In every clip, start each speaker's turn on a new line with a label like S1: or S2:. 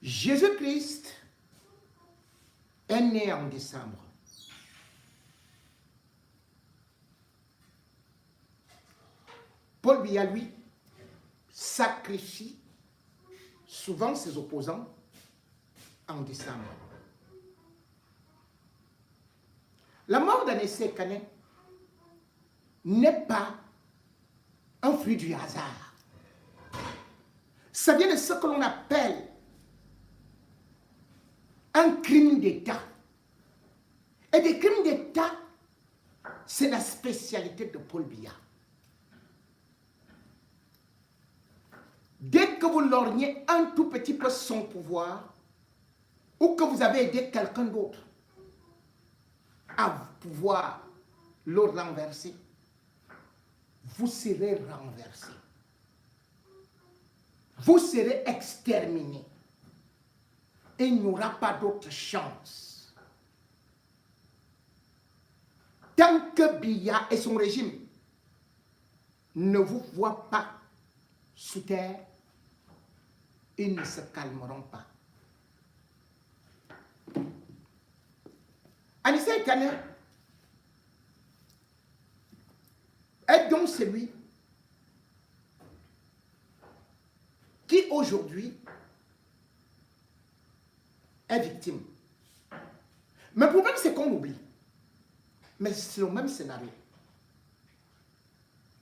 S1: Jésus-Christ est né en décembre. Paul Biya, lui, sacrifie souvent ses opposants en décembre. La mort d'Anessé Kané n'est pas un fruit du hasard. Ça vient de ce que l'on appelle un crime d'État. Et des crimes d'État, c'est la spécialité de Paul Biya. Dès que vous lorgnez un tout petit peu son pouvoir, ou que vous avez aidé quelqu'un d'autre à pouvoir le renverser, vous serez renversé. Vous serez exterminé. Et il n'y aura pas d'autre chance. Tant que Biya et son régime ne vous voient pas sous terre, ils ne se calmeront pas. Anissé Kané est donc celui qui aujourd'hui est victime. Mais le problème, c'est qu'on oublie. Mais c'est le même scénario.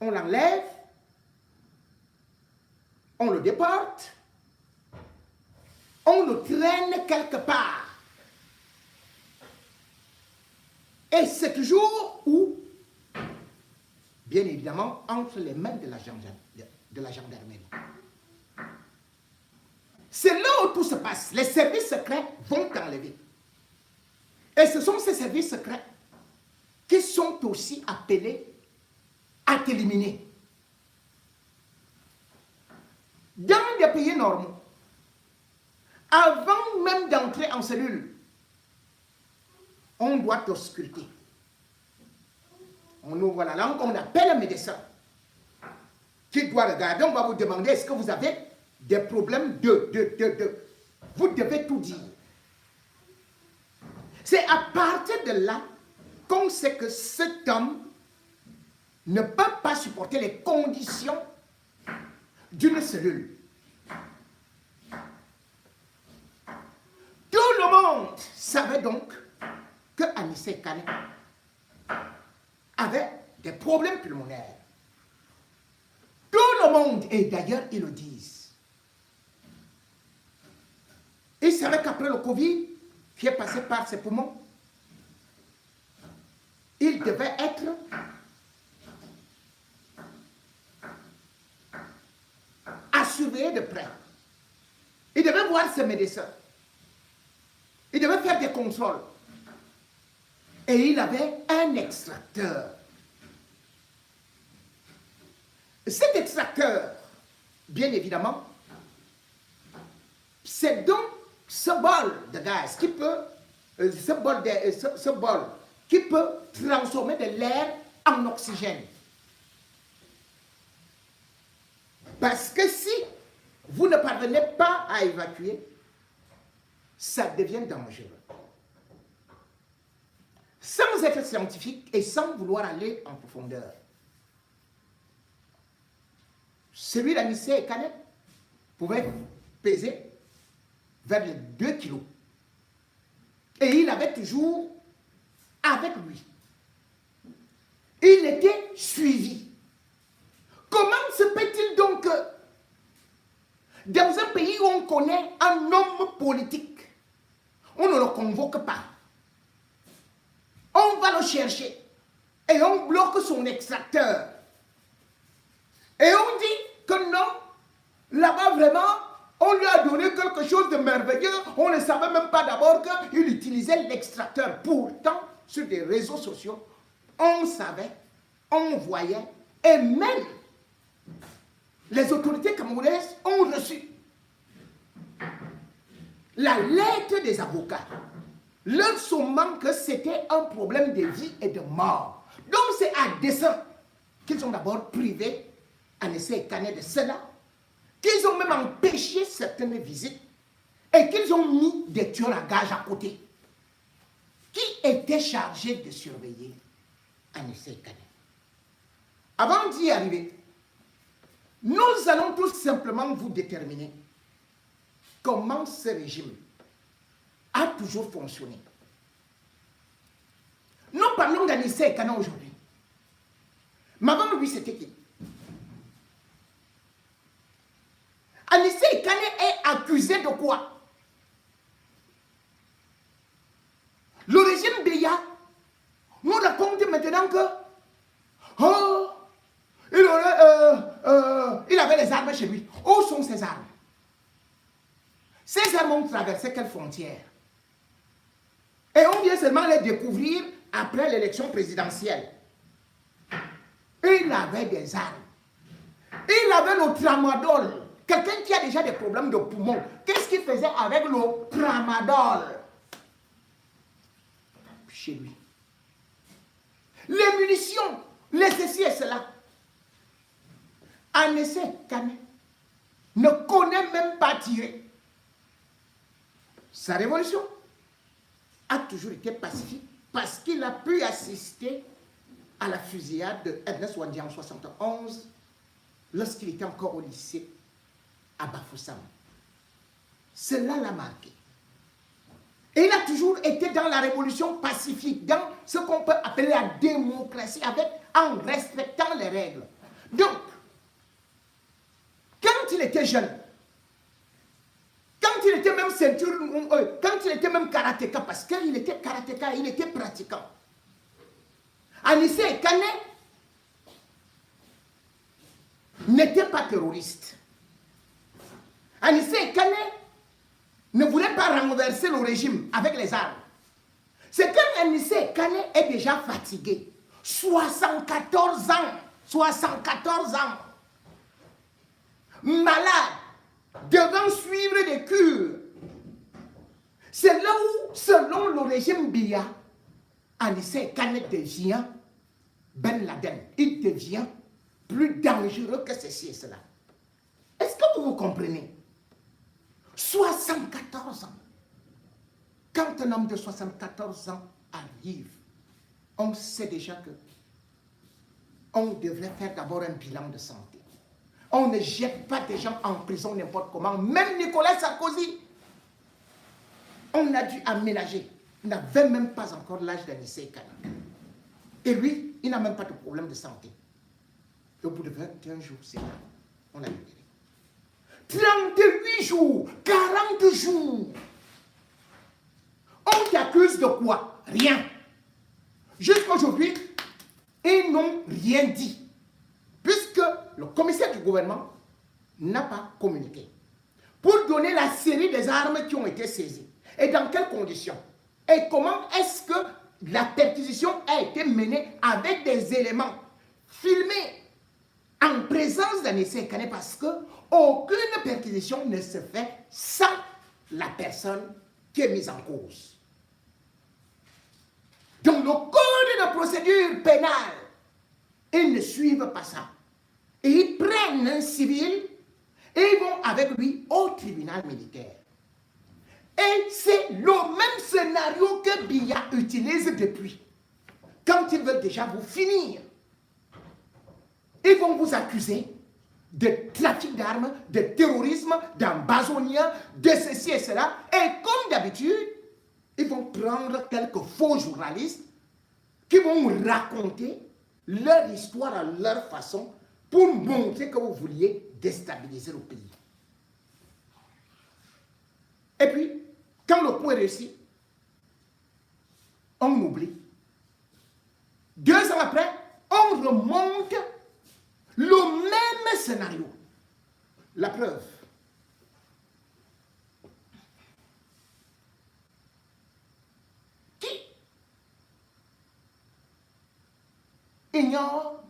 S1: On l'enlève, on le déporte, on le traîne quelque part. Et c'est toujours où, bien évidemment, entre les mains de la gendarmerie. C'est là où tout se passe. Les services secrets vont t'enlever. Et ce sont ces services secrets qui sont aussi appelés à t'éliminer. Dans des pays normaux, avant même d'entrer en cellule, on doit t'ausculter. On ouvre la langue, on appelle un médecin qui doit regarder. On va vous demander, est-ce que vous avez des problèmes Vous devez tout dire. C'est à partir de là qu'on sait que cet homme ne peut pas supporter les conditions d'une cellule. Tout le monde savait donc que Anissé Kané avait des problèmes pulmonaires. Tout le monde, et d'ailleurs ils le disent. Ils savaient qu'après le Covid, qui est passé par ses poumons, il devait être à surveiller de près. Il devait voir ses médecins. Il devait faire des contrôles. Et il avait un extracteur. Cet extracteur, bien évidemment, c'est donc ce bol de gaz qui peut, ce bol qui peut transformer de l'air en oxygène. Parce que si vous ne parvenez pas à évacuer, ça devient dangereux. Sans être scientifique et sans vouloir aller en profondeur, celui d'Anissé Kané pouvait peser vers les 2 kilos. Et il avait toujours avec lui. Il était suivi. Comment se peut-il donc que dans un pays où on connaît un homme politique, on ne le convoque pas? On va le chercher et on bloque son extracteur. Et on dit que non, là-bas vraiment, on lui a donné quelque chose de merveilleux. On ne savait même pas d'abord qu'il utilisait l'extracteur. Pourtant, sur des réseaux sociaux, on savait, on voyait, et même les autorités camerounaises ont reçu la lettre des avocats, leur sommant que c'était un problème de vie et de mort. Donc c'est à dessein qu'ils ont d'abord privé Anissé Kané de cela, qu'ils ont même empêché certaines visites et qu'ils ont mis des tueurs à gages à côté qui étaient chargés de surveiller Anissé Kane. Avant d'y arriver, nous allons tout simplement vous déterminer comment ce régime a toujours fonctionné. Nous parlons d'Anissé Kane aujourd'hui. Mais avant lui, c'était qui? Anissé Kane est accusé de quoi? Le régime Biya nous raconte maintenant que il avait les armes chez lui. Où sont ces armes? Ces armes ont traversé quelle frontière? Et on vient seulement les découvrir après l'élection présidentielle. Il avait des armes. Il avait le tramadol. Quelqu'un qui a déjà des problèmes de poumon, qu'est-ce qu'il faisait avec le tramadol chez lui? Les munitions, les ceci et cela. Anissé Kane ne connaît même pas tirer. Sa révolution a toujours été pacifique parce qu'il a pu assister à la fusillade de Ernest Ouandié en 71 lorsqu'il était encore au lycée à Bafoussam. Cela l'a marqué. Et il a toujours été dans la révolution pacifique, dans ce qu'on peut appeler la démocratie, en respectant les règles. Donc, quand il était jeune, quand il était même ceinture, quand il était même karatéka, parce qu'il était karatéka, il était pratiquant. Anissé Kane n'était pas terroriste. Anissé Kane ne voulait pas renverser le régime avec les armes. C'est qu'Anissé Kane est déjà fatigué. 74 ans. 74 ans. Malade. Devant suivre des cures. C'est là où, selon le régime Biya, Anissé Kane devient Ben Laden. Il devient plus dangereux que ceci et cela. Est-ce que vous comprenez? 74 ans. Quand un homme de 74 ans arrive, on sait déjà que on devrait faire d'abord un bilan de santé. On ne jette pas des gens en prison n'importe comment. Même Nicolas Sarkozy, on a dû aménager. Il n'avait même pas encore l'âge d'Anissé Kane. Et lui, il n'a même pas de problème de santé. Et au bout de 21 jours, c'est là, on l'a libéré. 38 jours, 40 jours. On t'accuse de quoi? Rien. Jusqu'à aujourd'hui, ils n'ont rien dit. Puisque le commissaire du gouvernement n'a pas communiqué. Pour donner la série des armes qui ont été saisies. Et dans quelles conditions? Et comment est-ce que la perquisition a été menée avec des éléments filmés en présence d'Anissé Kane, parce qu'aucune perquisition ne se fait sans la personne qui est mise en cause. Dans le code de procédure pénale, ils ne suivent pas ça. Et ils prennent un civil et ils vont avec lui au tribunal militaire. Et c'est le même scénario que Biya utilise depuis. Quand ils veulent déjà vous finir, ils vont vous accuser de trafic d'armes, de terrorisme, d'embassonniat, de ceci et cela. Et comme d'habitude, ils vont prendre quelques faux journalistes qui vont raconter leur histoire à leur façon pour montrer que vous vouliez déstabiliser le pays. Et puis, quand le coup est réussi, on oublie. 2 ans après, on remonte le même scénario. La preuve. Qui ignore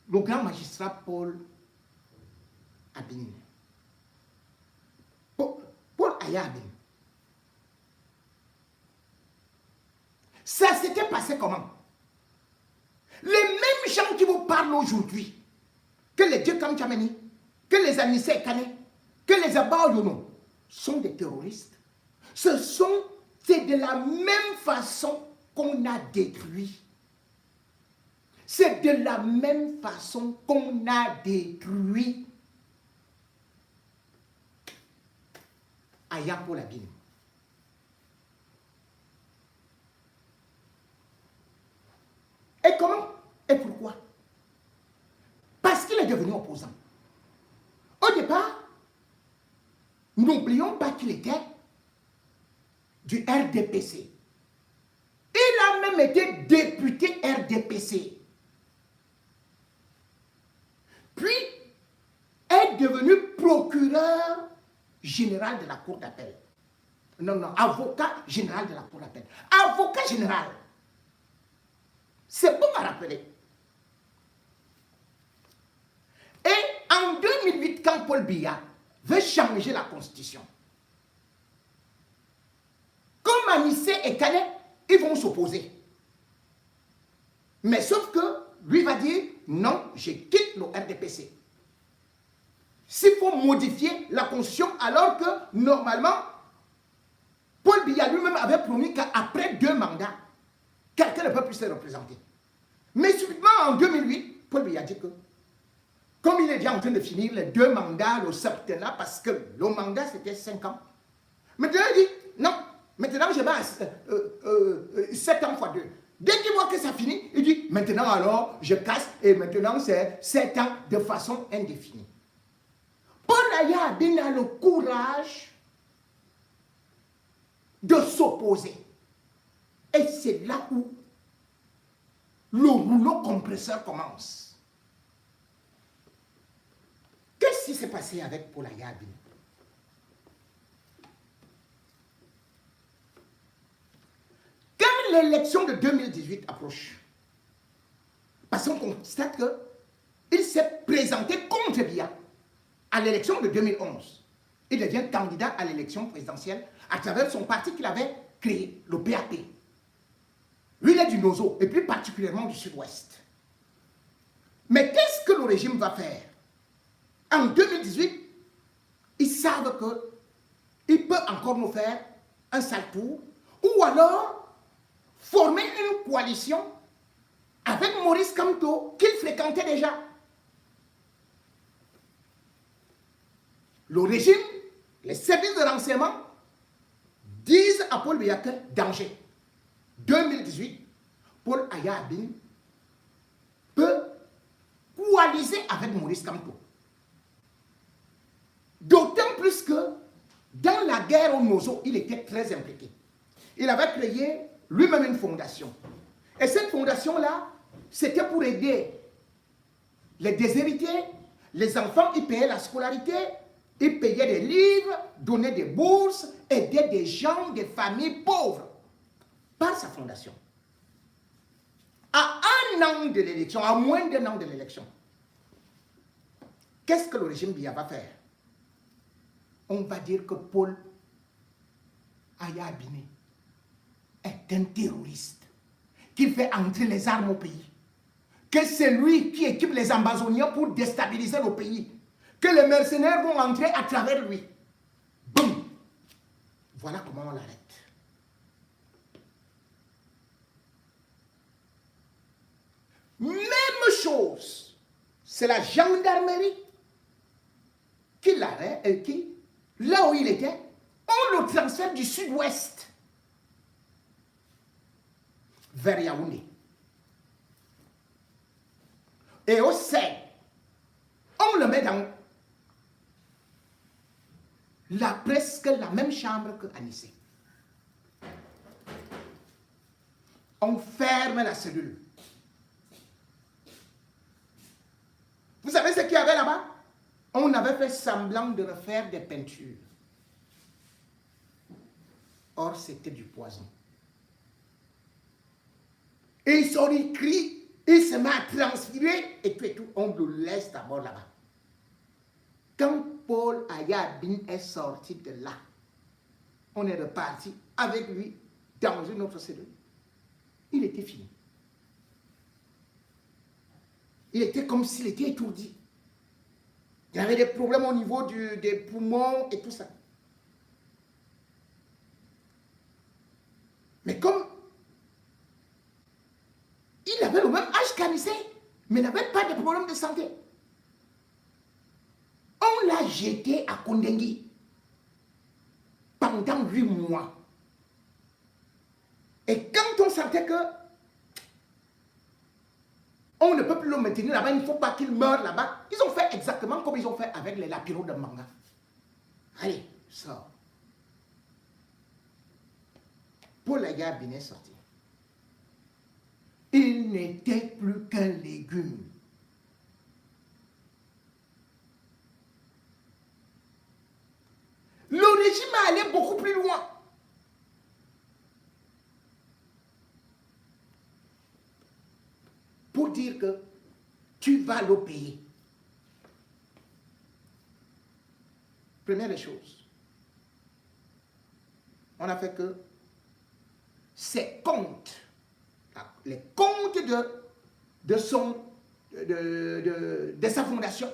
S1: le grand magistrat Paul Abin? Paul Aya Abin. Ça s'était passé comment? Les mêmes gens qui vous parlent aujourd'hui, que les Dieu comme Tchameni, que les Anissé Kane, que les Abayono sont des terroristes, c'est de la même façon qu'on a détruit. C'est de la même façon qu'on a détruit Aya Paul Abine. Et comment? Et pourquoi? Parce qu'il est devenu opposant. Au départ, n'oublions pas qu'il était du RDPC. Il a même été député RDPC. Puis, est devenu procureur général de la Cour d'appel. Non, avocat général de la Cour d'appel. Avocat général. C'est bon à rappeler. Et en 2008, quand Paul Biya veut changer la Constitution, comme Anissé et Calais, ils vont s'opposer. Mais sauf que lui va dire, non, je quitte le RDPC. S'il faut modifier la Constitution, alors que normalement, Paul Biya lui-même avait promis qu'après 2 mandats, quelqu'un ne peut plus se représenter. Mais subitement, en 2008, Paul Biya dit que, comme il est déjà en train de finir les 2 mandats, le septennat, parce que le mandat c'était 5 ans, maintenant il dit, non, maintenant je vais à 7 ans fois 2. Dès qu'il voit que ça finit, il dit, maintenant alors, je casse, et maintenant c'est 7 ans de façon indéfinie. Paul Aya Abine a le courage de s'opposer. Et c'est là où le rouleau compresseur commence. Qu'est-ce qui s'est passé avec Paul Aya Abine? Quand l'élection de 2018 approche, parce qu'on constate qu'il s'est présenté contre Biya à l'élection de 2011. Il devient candidat à l'élection présidentielle à travers son parti qu'il avait créé, le PAP. Lui, il est du Nozo, et plus particulièrement du Sud-Ouest. Mais qu'est-ce que le régime va faire? En 2018, ils savent qu'il peut encore nous faire un sale tour, ou alors former une coalition avec Maurice Kamto, qu'il fréquentait déjà. Le régime, les services de renseignement disent à Paul Biya que danger. 2018, Paul Aya Abine peut coaliser avec Maurice Kamto. D'autant plus que dans la guerre au Nozo, il était très impliqué. Il avait créé lui-même une fondation. Et cette fondation-là, c'était pour aider les déshérités, les enfants, ils payaient la scolarité, ils payaient des livres, donnaient des bourses, aidaient des gens, des familles pauvres par sa fondation. À 1 an de l'élection, à moins d'1 an de l'élection, qu'est-ce que le régime Biya va faire? On va dire que Paul Aya Abine est un terroriste, qu'il fait entrer les armes au pays, que c'est lui qui équipe les Ambazoniens pour déstabiliser le pays, que les mercenaires vont entrer à travers lui. Boum! Voilà comment on l'arrête. Même chose, c'est la gendarmerie qui l'arrête et qui, là où il était, on le transfère du Sud-Ouest vers Yaoundé. Et au sein, on le met dans presque la même chambre que Anissé. On ferme la cellule. Vous savez ce qu'il y avait là-bas? On avait fait semblant de refaire des peintures. Or, c'était du poison. Et ils sont écrits, il se met à transpirer et tout. On le laisse d'abord là-bas. Quand Paul Aya Abine est sorti de là, on est reparti avec lui dans une autre cellule. Il était fini. Il était comme s'il était étourdi. Il avait des problèmes au niveau des poumons et tout ça. Mais comme il avait le même âge qu'Anissé, mais n'avait pas de problème de santé. On l'a jeté à Kondengui pendant 8 mois. Et quand on sentait que on ne peut plus le maintenir là-bas, il ne faut pas qu'il meure là-bas, ils ont fait exactement comme ils ont fait avec les lapiraux de Manga. Allez, sors. Paul Aya Bin est sorti. Il n'était plus qu'un légume. Le régime allait beaucoup plus loin. Pour dire que tu vas le payer. Première des choses, on a fait que ses comptes, les comptes de sa fondation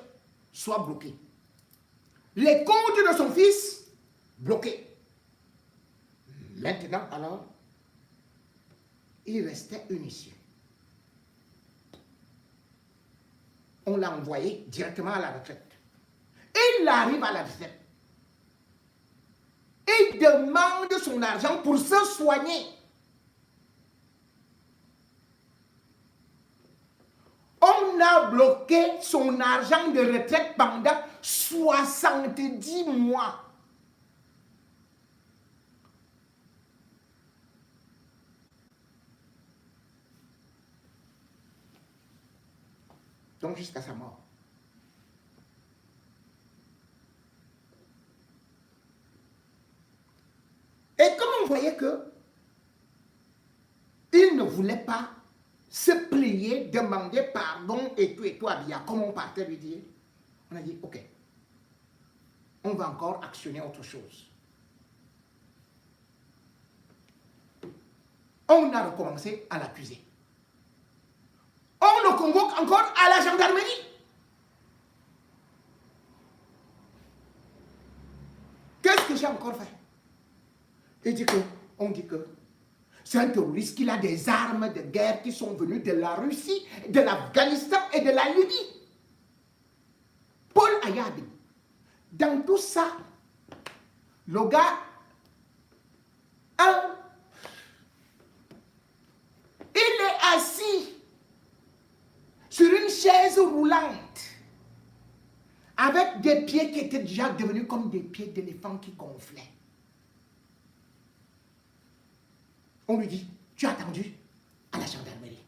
S1: soient bloqués. Les comptes de son fils, bloqués. Maintenant, alors, il restait une issue. On l'a envoyé directement à la retraite. Il arrive à la retraite. Il demande son argent pour se soigner. On a bloqué son argent de retraite pendant 70 mois. Donc jusqu'à sa mort. Et comme on voyait que il ne voulait pas se plier, demander pardon et tout à Biya, comme on partait lui dire, on a dit, ok, on va encore actionner autre chose. On a recommencé à l'accuser. On le convoque encore à la gendarmerie. Qu'est-ce que j'ai encore fait? On dit que c'est un terroriste qui a des armes de guerre qui sont venues de la Russie, de l'Afghanistan et de la Libye. Paul Aya Bin. Dans tout ça, le gars, il est assis sur une chaise roulante avec des pieds qui étaient déjà devenus comme des pieds d'éléphant qui gonflaient. On lui dit, tu as attendu à la gendarmerie.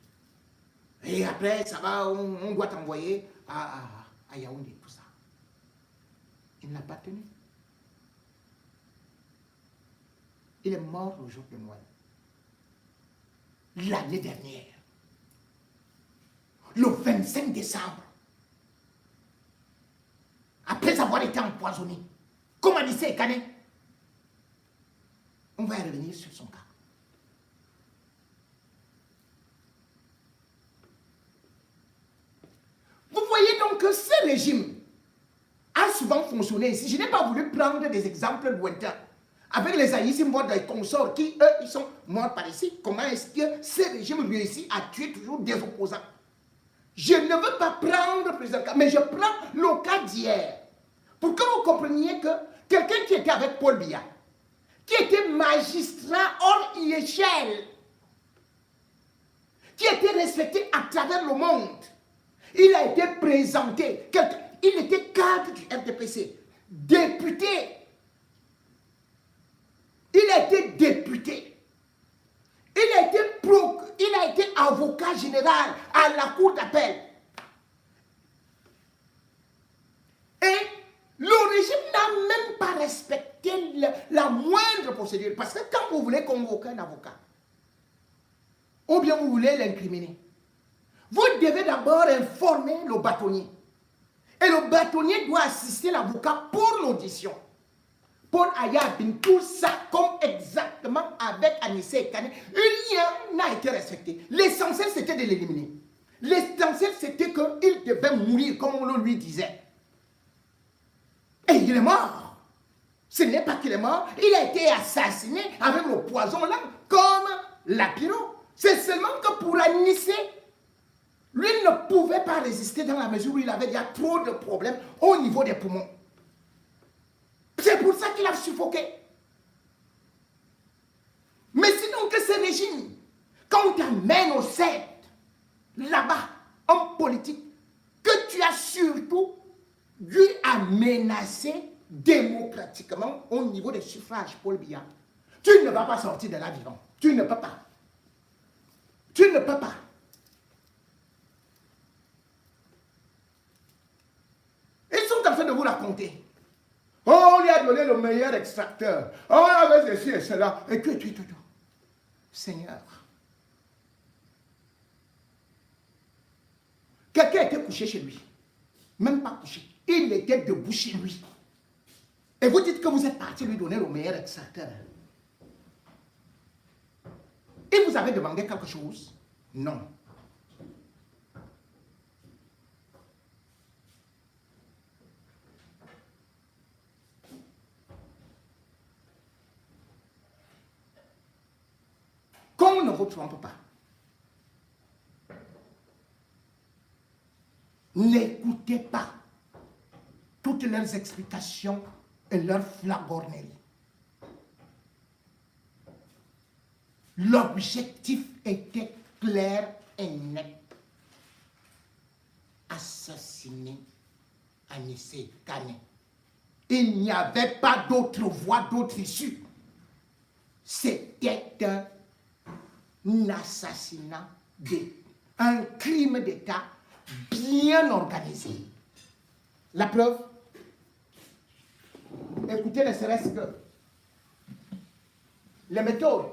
S1: Et après, ça va, on doit t'envoyer à Yaoundé, tout ça. Il n'a pas tenu. Il est mort le jour de Noël. L'année dernière. Le 25 décembre. Après avoir été empoisonné. Comme a dit Sekane. On va y revenir sur son cas. Vous voyez donc que ce régime a souvent fonctionné ici. Je n'ai pas voulu prendre des exemples lointains. Avec les Aïssim et consorts qui, eux, ils sont morts par ici. Comment est-ce que ce régime réussit à tuer toujours des opposants? Je ne veux pas prendre plusieurs cas, mais je prends le cas d'hier. Pour que vous compreniez que quelqu'un qui était avec Paul Biya, qui était magistrat hors échelle, qui était respecté à travers le monde, il a été présenté, il était cadre du RDPC, député. Il a été député. Il a été avocat général à la cour d'appel. Et le régime n'a même pas respecté la moindre procédure. Parce que quand vous voulez convoquer un avocat, ou bien vous voulez l'incriminer, vous devez d'abord informer le bâtonnier. Et le bâtonnier doit assister l'avocat pour l'audition. Paul Aya Bin, tout ça comme exactement avec Anissé Kane, rien n'a été respecté. L'essentiel c'était de l'éliminer. L'essentiel c'était qu'il devait mourir comme on le lui disait. Et il est mort. Ce n'est pas qu'il est mort, il a été assassiné avec le poison là, comme Lapiro. C'est seulement que pour Anissé, lui ne pouvait pas résister dans la mesure où il avait déjà trop de problèmes au niveau des poumons. C'est pour ça qu'il a suffoqué. Mais sinon que ce régime, quand on t'amène au CED, là-bas, en politique, que tu as surtout dû à menacer démocratiquement au niveau des suffrages, Paul Biya, tu ne vas pas sortir de là vivant. Tu ne peux pas. Tu ne peux pas. Ils sont en train de vous raconter. Oh, on lui a donné le meilleur extracteur. Oh, avec ceci et cela. Et tout. Seigneur. Quelqu'un était couché chez lui. Même pas couché. Il était debout chez lui. Et vous dites que vous êtes parti lui donner le meilleur extracteur. Et vous avez demandé quelque chose? Non. Qu'on ne vous trompe pas. N'écoutez pas toutes leurs explications et leurs flagorneries. L'objectif était clair et net. Assassiner Anissé Kane. Il n'y avait pas d'autre voie, d'autre issue. C'était un assassinat, un crime d'État bien organisé. La preuve, écoutez ne serait-ce que les méthodes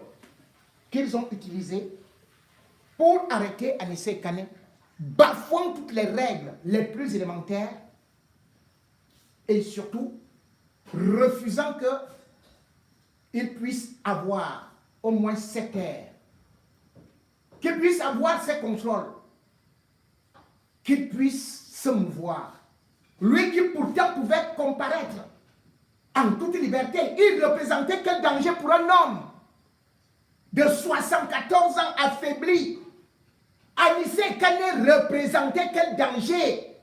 S1: qu'ils ont utilisées pour arrêter Anissé Kane, bafouant toutes les règles les plus élémentaires et surtout refusant qu'il puisse avoir au moins 7 heures, qu'il puisse avoir ses contrôles, qu'il puisse se mouvoir. Lui qui pourtant pouvait comparaître en toute liberté, il représentait quel danger pour un homme de 74 ans affaibli. Anissé Kane représentait quel danger?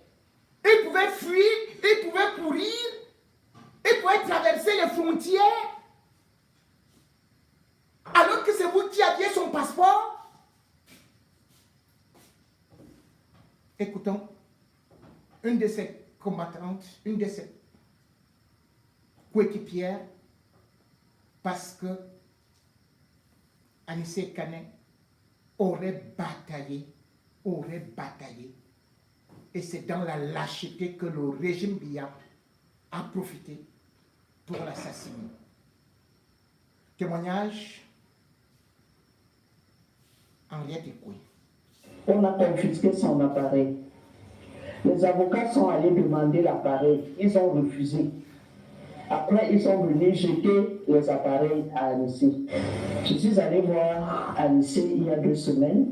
S1: Il pouvait fuir, il pouvait courir, il pouvait traverser les frontières, alors que c'est vous qui aviez son passeport. Écoutons une de ces combattantes, une de ces coéquipières, parce que Anissé Kane aurait bataillé, et c'est dans la lâcheté que le régime Biya a profité pour l'assassiner. Témoignage Henriette Ekoué.
S2: On a confisqué son appareil. Les avocats sont allés demander l'appareil. Ils ont refusé. Après, ils sont venus jeter les appareils à Anissé. Je suis allé voir Anissé il y a 2 semaines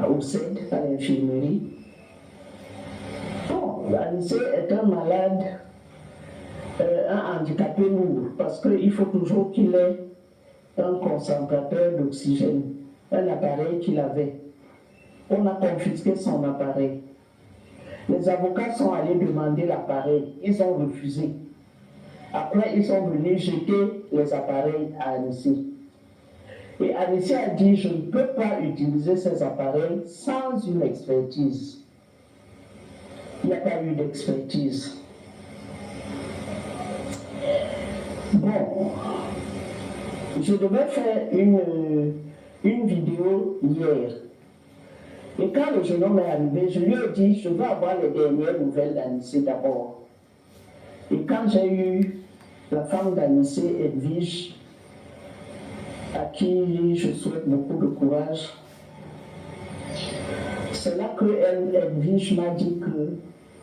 S2: au CED, à l'infirmerie. Bon, Anissé est un malade, un handicapé lourd, parce qu'il faut toujours qu'il ait un concentrateur d'oxygène, un appareil qu'il avait. On a confisqué son appareil. Les avocats sont allés demander l'appareil. Ils ont refusé. Après, ils sont venus jeter les appareils à Anissé. Et Anissé a dit, je ne peux pas utiliser ces appareils sans une expertise. Il n'y a pas eu d'expertise. Bon, je devais faire une vidéo hier. Et quand le jeune homme est arrivé, je lui ai dit, je veux avoir les dernières nouvelles d'Anissé d'abord. Et quand j'ai eu la femme d'Anissé, Edwige, à qui je souhaite beaucoup de courage, c'est là que Edwige m'a dit que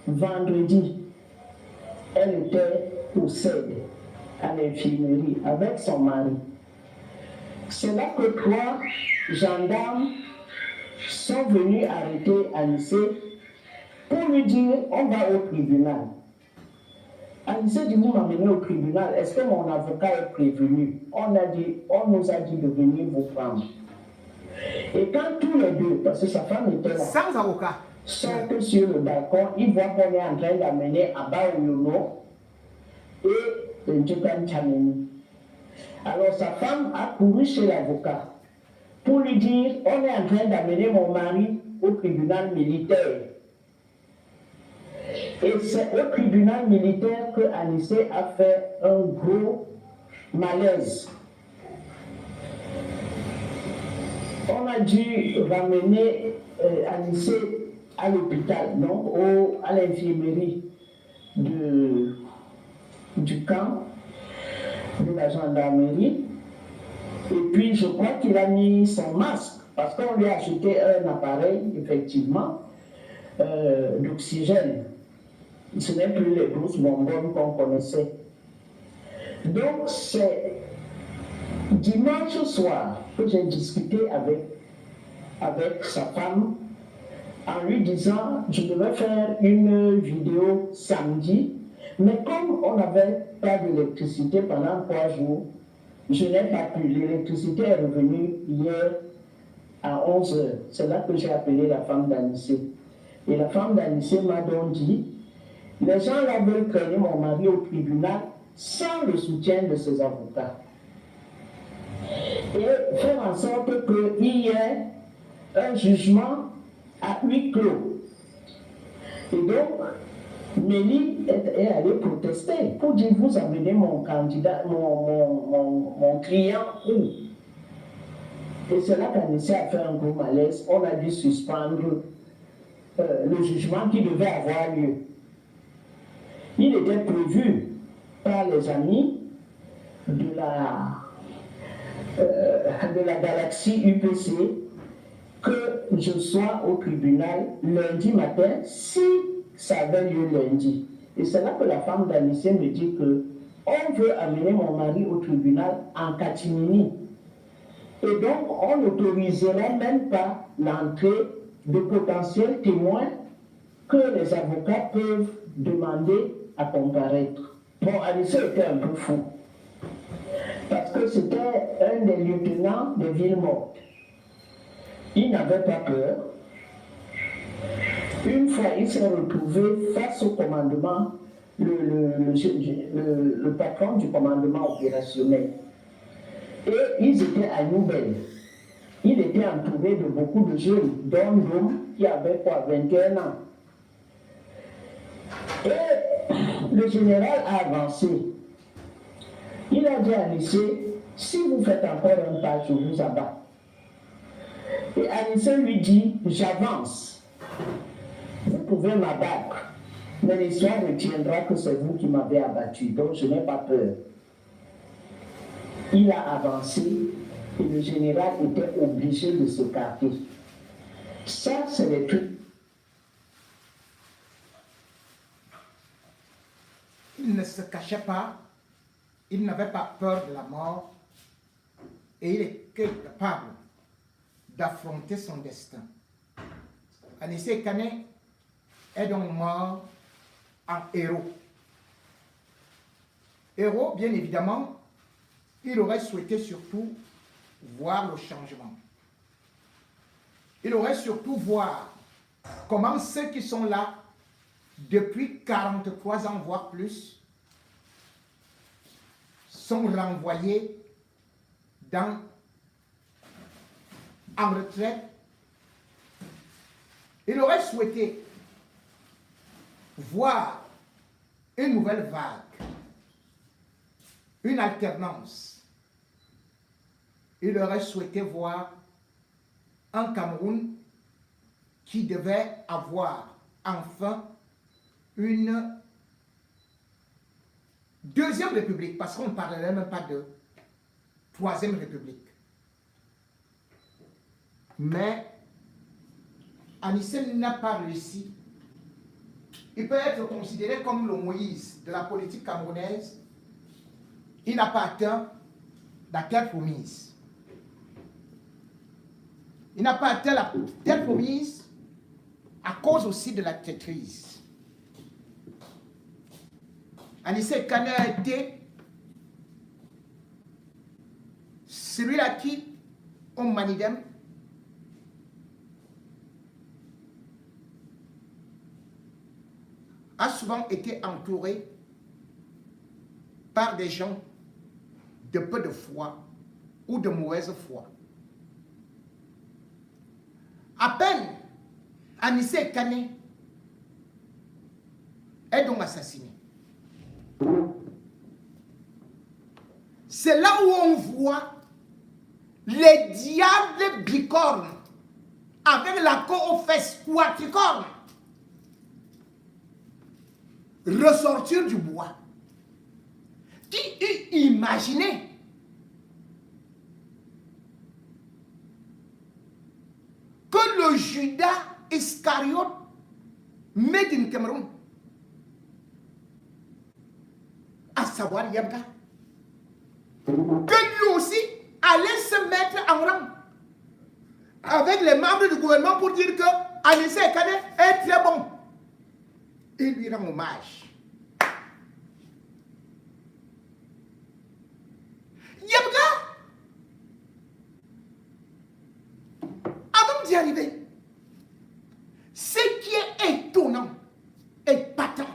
S2: vendredi, elle était au CED, à l'infirmerie, avec son mari. C'est là que 3 gendarmes sont venus arrêter Anissé pour lui dire on va au tribunal. Anissé dit, vous m'amenez au tribunal, est-ce que mon avocat est prévenu? On nous a dit de venir vous prendre. Et quand tous les deux, parce que sa femme était là,
S1: sans avocat,
S2: sortent sur le balcon, ils voient qu'on est en train d'amener Abba Ouyono et Ndjekan Tchameni. Alors sa femme a couru chez l'avocat pour lui dire, on est en train d'amener mon mari au tribunal militaire. Et c'est au tribunal militaire que Anissé a fait un gros malaise. On a dû ramener Anissé à l'hôpital, donc à l'infirmerie du camp de la gendarmerie. Et puis je crois qu'il a mis son masque, parce qu'on lui a acheté un appareil, effectivement, d'oxygène. Ce n'est plus les grosses bonbonnes qu'on connaissait. Donc c'est dimanche soir que j'ai discuté avec sa femme en lui disant je devais faire une vidéo samedi, mais comme on n'avait pas d'électricité pendant 3 jours, je n'ai pas pu. L'électricité est revenue hier à 11 h. C'est là que j'ai appelé la femme d'Anissé. Et la femme d'Anissé m'a donc dit, les gens là veulent traîner mon mari au tribunal sans le soutien de ses avocats. Et faire en sorte qu'il y ait un jugement à huis clos. Et donc, Mélie est allée protester pour dire, vous amenez mon candidat, mon client où? Et c'est là qu'Anissé a fait un gros malaise. On a dû suspendre le jugement qui devait avoir lieu. Il était prévu par les amis de la galaxie UPC que je sois au tribunal lundi matin si ça avait lieu lundi. Et c'est là que la femme d'Anissé me dit que on veut amener mon mari au tribunal en catimini. Et donc on n'autoriserait même pas l'entrée de potentiels témoins que les avocats peuvent demander à comparaître. Bon, Anissé était un peu fou. Parce que c'était un des lieutenants des villes mortes. Il n'avait pas peur. Une fois, il s'est retrouvé face au commandement, le patron du commandement opérationnel. Et ils étaient à Nouvelle. Il était entouré de beaucoup de jeunes, dont l'homme qui avait 21 ans. Et le général a avancé. Il a dit à Anissé, si vous faites encore un pas, je vous abats. Et Anissé lui dit, j'avance. Vous pouvez m'abattre, mais l'histoire retiendra que c'est vous qui m'avez abattu, donc je n'ai pas peur. Il a avancé et le général était obligé de s'écarter. Ça, c'est les trucs.
S1: Il ne se cachait pas, il n'avait pas peur de la mort et il était capable d'affronter son destin. Anissé Kane est donc mort en héros. Héros, bien évidemment, il aurait souhaité surtout voir le changement. Il aurait surtout voir comment ceux qui sont là depuis 43 ans, voire plus, sont renvoyés en retraite. Il aurait souhaité voir une nouvelle vague, une alternance. Il aurait souhaité voir un Cameroun qui devait avoir enfin une deuxième république, parce qu'on ne parlerait même pas de troisième république. Mais Anissé n'a pas réussi. Il peut être considéré comme le Moïse de la politique camerounaise. Il n'a pas atteint la terre promise. Il n'a pas atteint la terre promise à cause aussi de la traîtrise. Anissé Kane a été celui-là qui, au Manidem, a souvent été entouré par des gens de peu de foi ou de mauvaise foi. À peine Anissé Kane est donc assassiné. C'est là où on voit les diables bicornes avec la queue aux fesses quatricornes ressortir du bois. Qui eût imaginé que le Judas Iscariote, made in Cameroun, à savoir Yabga, que lui aussi allait se mettre en rang avec les membres du gouvernement pour dire que Anissé Kane est très bon. Et lui rend hommage. Yabga, avant d'y arriver, ce qui est étonnant et patent,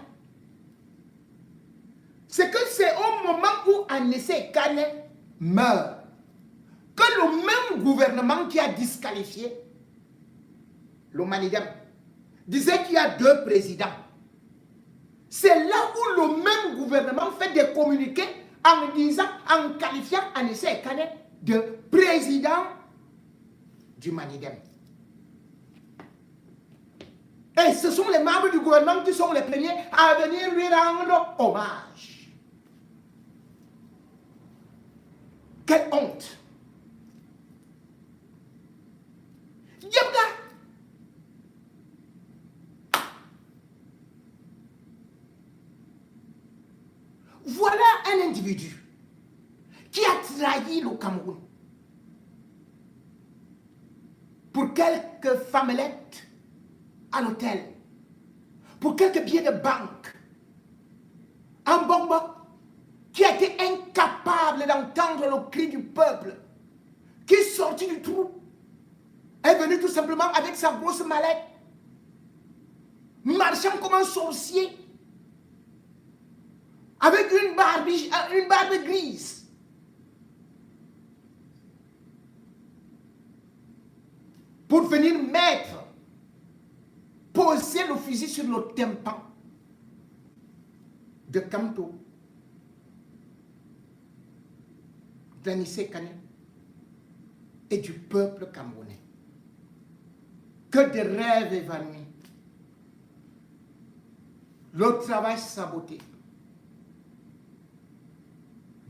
S1: c'est que c'est au moment où Anissé Kane meurt que le même gouvernement qui a disqualifié le Manidem disait qu'il y a deux présidents. C'est là où le même gouvernement fait des communiqués en disant, en qualifiant Anissé Kane de président du Manidem. Et ce sont les membres du gouvernement qui sont les premiers à venir lui rendre hommage. Quelle honte! Yabga! Voilà un individu qui a trahi le Cameroun pour quelques femmelettes à l'hôtel, pour quelques billets de banque, un bonbon qui a été incapable d'entendre le cri du peuple, qui est sorti du trou, est venu tout simplement avec sa grosse mallette, marchant comme un sorcier, avec une barbe grise. Pour venir mettre, poser le fusil sur le tympan de Kamto, d'Anissé Kane et du peuple camerounais. Que de rêves évanouis. Le travail saboté.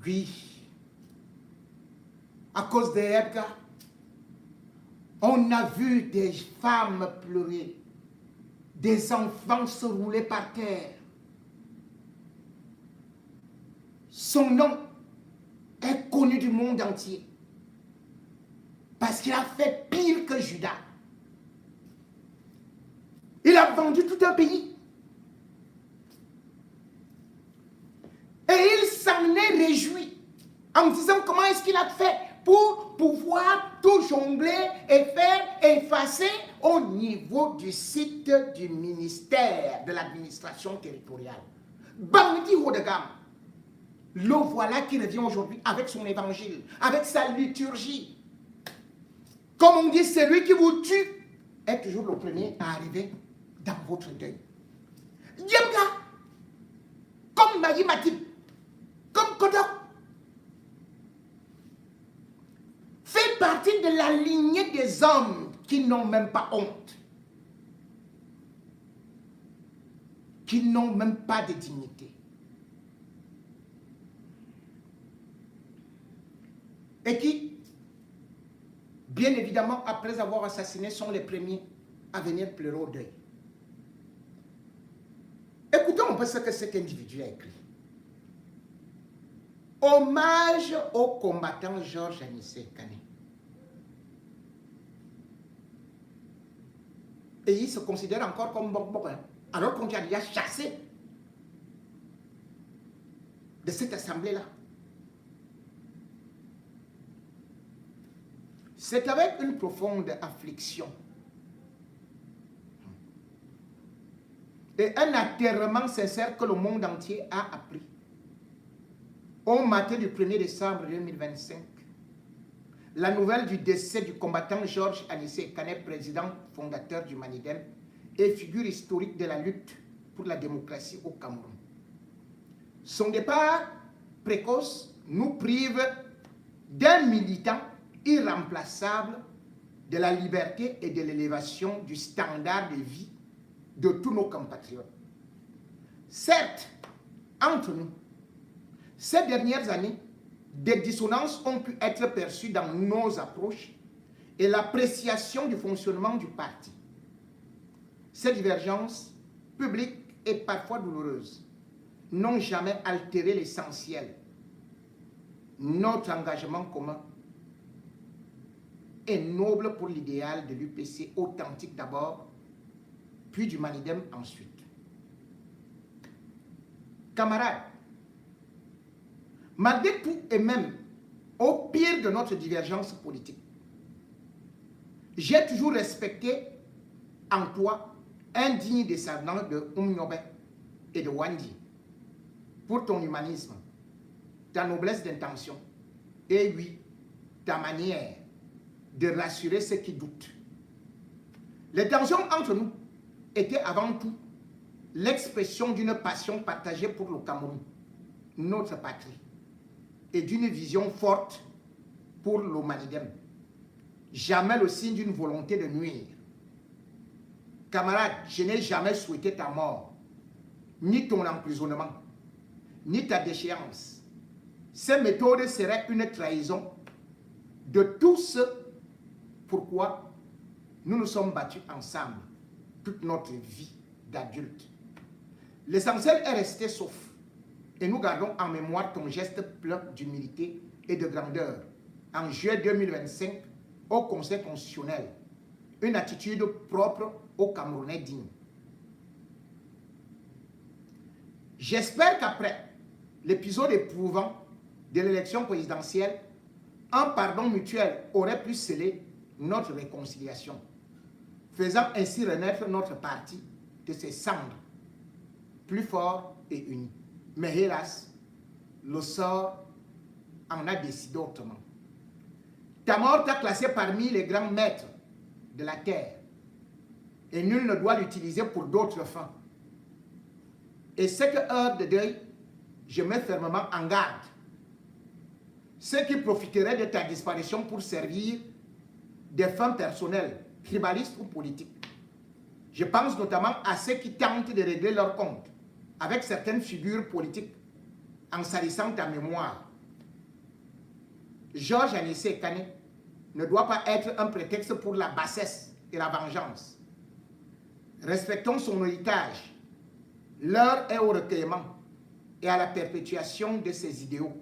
S1: Oui, à cause de Edgar, on a vu des femmes pleurer, des enfants se rouler par terre. Son nom est connu du monde entier parce qu'il a fait pire que Judas. Il a vendu tout un pays. Et il s'en est réjoui en disant comment est-ce qu'il a fait pour pouvoir tout jongler et faire effacer au niveau du site du ministère de l'administration territoriale. Bandit haut de gamme. Le voilà qui revient aujourd'hui avec son évangile, avec sa liturgie. Comme on dit, celui qui vous tue est toujours le premier à arriver dans votre deuil. Yemga, comme Maï Matip, comme Kodok, fait partie de la lignée des hommes qui n'ont même pas honte, qui n'ont même pas de dignité. Et qui, bien évidemment, après avoir assassiné, sont les premiers à venir pleurer au deuil. Écoutons un peu ce que cet individu a écrit. Hommage au combattant Georges Anissé Kane. Et il se considère encore comme bon, alors qu'on lui a déjà chassé. de cette assemblée-là. C'est avec une profonde affliction et un atterrement sincère que le monde entier a appris au matin du 1er décembre 2025 la nouvelle du décès du combattant Georges Anissé Ekane, président fondateur du Manidem et figure historique de la lutte pour la démocratie au Cameroun. Son départ précoce nous prive d'un militant irremplaçable de la liberté et de l'élévation du standard de vie de tous nos compatriotes. Certes, entre nous, ces dernières années, des dissonances ont pu être perçues dans nos approches et l'appréciation du fonctionnement du parti. Ces divergences, publiques et parfois douloureuses, n'ont jamais altéré l'essentiel, notre engagement commun est noble pour l'idéal de l'UPC authentique d'abord, puis du Manidem ensuite. Camarades, malgré tout et même au pire de notre divergence politique, j'ai toujours respecté en toi un digne descendant de Umnyobe et de Wandi pour ton humanisme, ta noblesse d'intention et oui, ta manière de rassurer ceux qui doutent. Les tensions entre nous étaient avant tout l'expression d'une passion partagée pour le Cameroun, notre patrie, et d'une vision forte pour le Manidem. Jamais le signe d'une volonté de nuire. Camarade, je n'ai jamais souhaité ta mort, ni ton emprisonnement, ni ta déchéance. Ces méthodes seraient une trahison de tout ce pourquoi nous nous sommes battus ensemble toute notre vie d'adulte. L'essentiel est resté sauf et nous gardons en mémoire ton geste plein d'humilité et de grandeur en juillet 2025 au Conseil constitutionnel, une attitude propre aux Camerounais dignes. J'espère qu'après l'épisode éprouvant de l'élection présidentielle, un pardon mutuel aurait pu sceller notre réconciliation, faisant ainsi renaître notre parti de ses cendres, plus fort et uni. Mais hélas, le sort en a décidé autrement. Ta mort t'a classé parmi les grands maîtres de la terre, et nul ne doit l'utiliser pour d'autres fins. Et cette heure de deuil, je mets fermement en garde ceux qui profiteraient de ta disparition pour servir des fins personnelles, tribalistes ou politiques. Je pense notamment à ceux qui tentent de régler leur compte avec certaines figures politiques en salissant ta mémoire. Georges Anissé Ekane ne doit pas être un prétexte pour la bassesse et la vengeance. Respectons son héritage. L'heure est au recueillement et à la perpétuation de ses idéaux,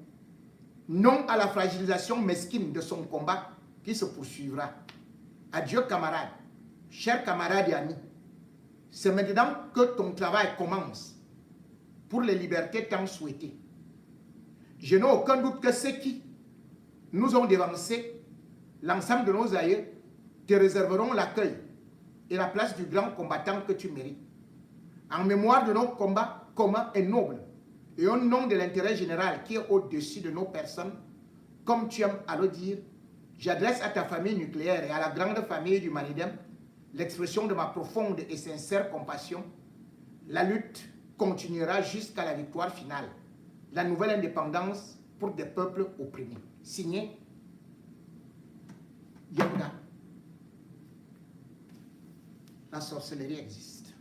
S1: non à la fragilisation mesquine de son combat qui se poursuivra. Adieu camarades, chers camarades et amis. C'est maintenant que ton travail commence pour les libertés tant souhaitées. Je n'ai aucun doute que ceux qui nous ont dévancé, l'ensemble de nos aïeux, te réserveront l'accueil et la place du grand combattant que tu mérites. En mémoire de nos combats communs et nobles, et au nom de l'intérêt général qui est au-dessus de nos personnes, comme tu aimes à le dire, j'adresse à ta famille nucléaire et à la grande famille du Manidem l'expression de ma profonde et sincère compassion. La lutte continuera jusqu'à la victoire finale. La nouvelle indépendance pour des peuples opprimés. Signé Yanga. La sorcellerie existe.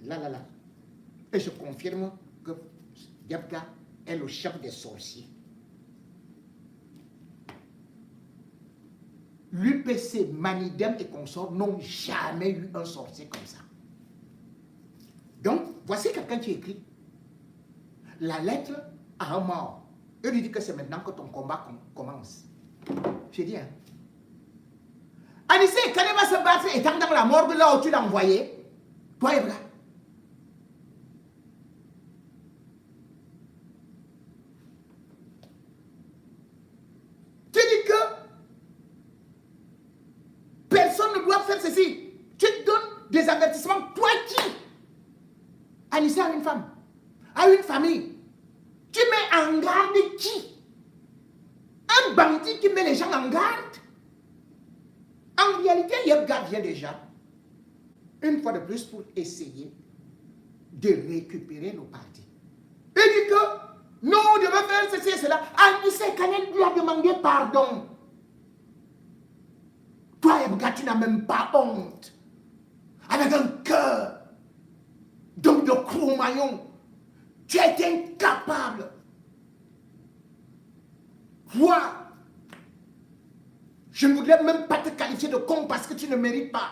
S1: Là. Et je confirme que Yanga est le chef des sorciers. L'UPC, Manidem et consorts n'ont jamais eu un sorcier comme ça. Donc, voici quelqu'un qui écrit la lettre à un mort. Et lui dit que c'est maintenant que ton combat commence. J'ai dit, hein. Anissé Ekane va se battre étant dans la morgue là où tu l'as envoyé. Toi, Ebra. faire ceci. Tu donnes des avertissements. Toi qui? Anissé a une femme, a une famille. Tu mets en garde qui? Un bandit qui met les gens en garde. En réalité, Yebga vient déjà, une fois de plus, pour essayer de récupérer nos partis. Il dit que non, on devait faire ceci et cela. Anissé Kanel lui a demandé pardon. Toi, Yebga, tu n'as même pas honte. Avec un cœur d'homme de Cro-Magnon, tu as été incapable. Toi, je ne voudrais même pas te qualifier de con parce que tu ne mérites pas.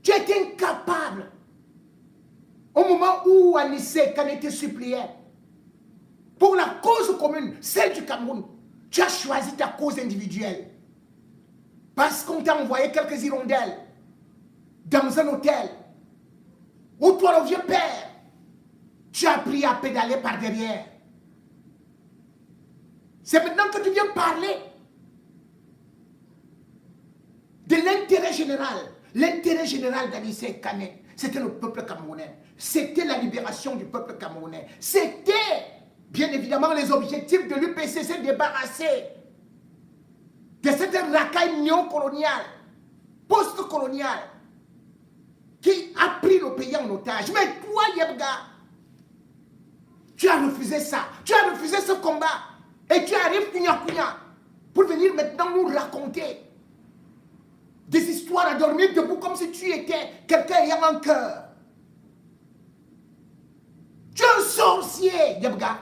S1: Tu as été incapable. Au moment où Anissé Kane te suppliait, pour la cause commune, celle du Cameroun, tu as choisi ta cause individuelle. Parce qu'on t'a envoyé quelques hirondelles dans un hôtel où toi, le vieux père, tu as appris à pédaler par derrière. C'est maintenant que tu viens parler de l'intérêt général. L'intérêt général d'Anissé Kane, c'était le peuple camerounais. C'était la libération du peuple camerounais. C'était, bien évidemment, les objectifs de l'UPC, débarrasser de cette racaille néocoloniale, post-coloniale, qui a pris le pays en otage. Mais toi, Yebga, tu as refusé ça. Tu as refusé ce combat. Et tu arrives cugna pour venir maintenant nous raconter des histoires à dormir debout comme si tu étais quelqu'un ayant un cœur. Tu es un sorcier, Yebga.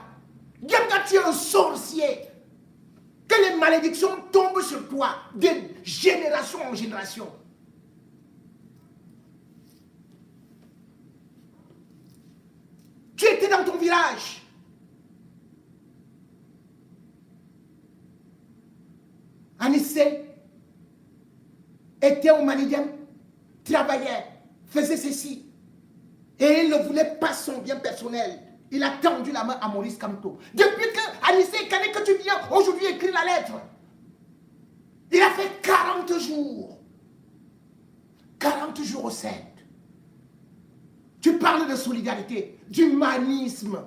S1: Yebga, tu es un sorcier. Que les malédictions tombent sur toi de génération en génération. Tu étais dans ton village. Anissé était au Manidem, travaillait, faisait ceci. Et il ne voulait pas son bien personnel. Il a tendu la main à Maurice Kamto. Depuis que Anissé Kane, que tu viens aujourd'hui écrire la lettre, il a fait 40 jours. 40 jours au 7. Tu parles de solidarité, d'humanisme.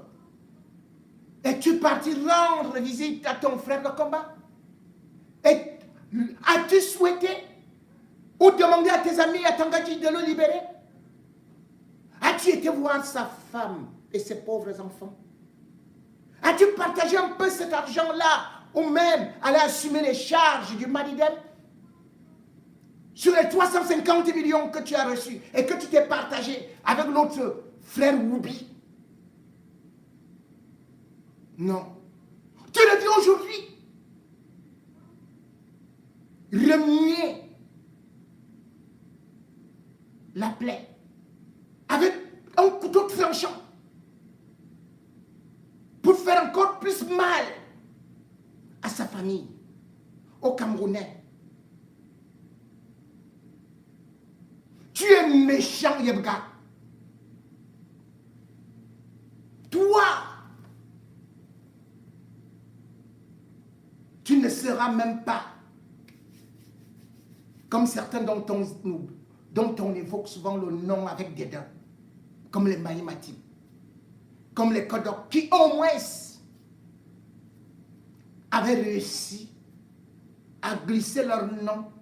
S1: Et tu partis rendre visite à ton frère de combat. Et as-tu souhaité ou demandé à tes amis, à Tangadji, de le libérer? As-tu été voir sa femme et ses pauvres enfants? As-tu partagé un peu cet argent-là ou même aller assumer les charges du Manidem? Sur les 350 millions que tu as reçus et que tu t'es partagé avec notre frère Woubi? Non. Tu le dis aujourd'hui. Remuer la plaie avec un couteau tranchant pour faire encore plus mal à sa famille, aux Camerounais. Tu es méchant, Yebga. Toi, tu ne seras même pas comme certains dont on évoque souvent le nom avec des dents, comme les Maïmati, comme les Kodok, qui au moins avaient réussi à glisser leur nom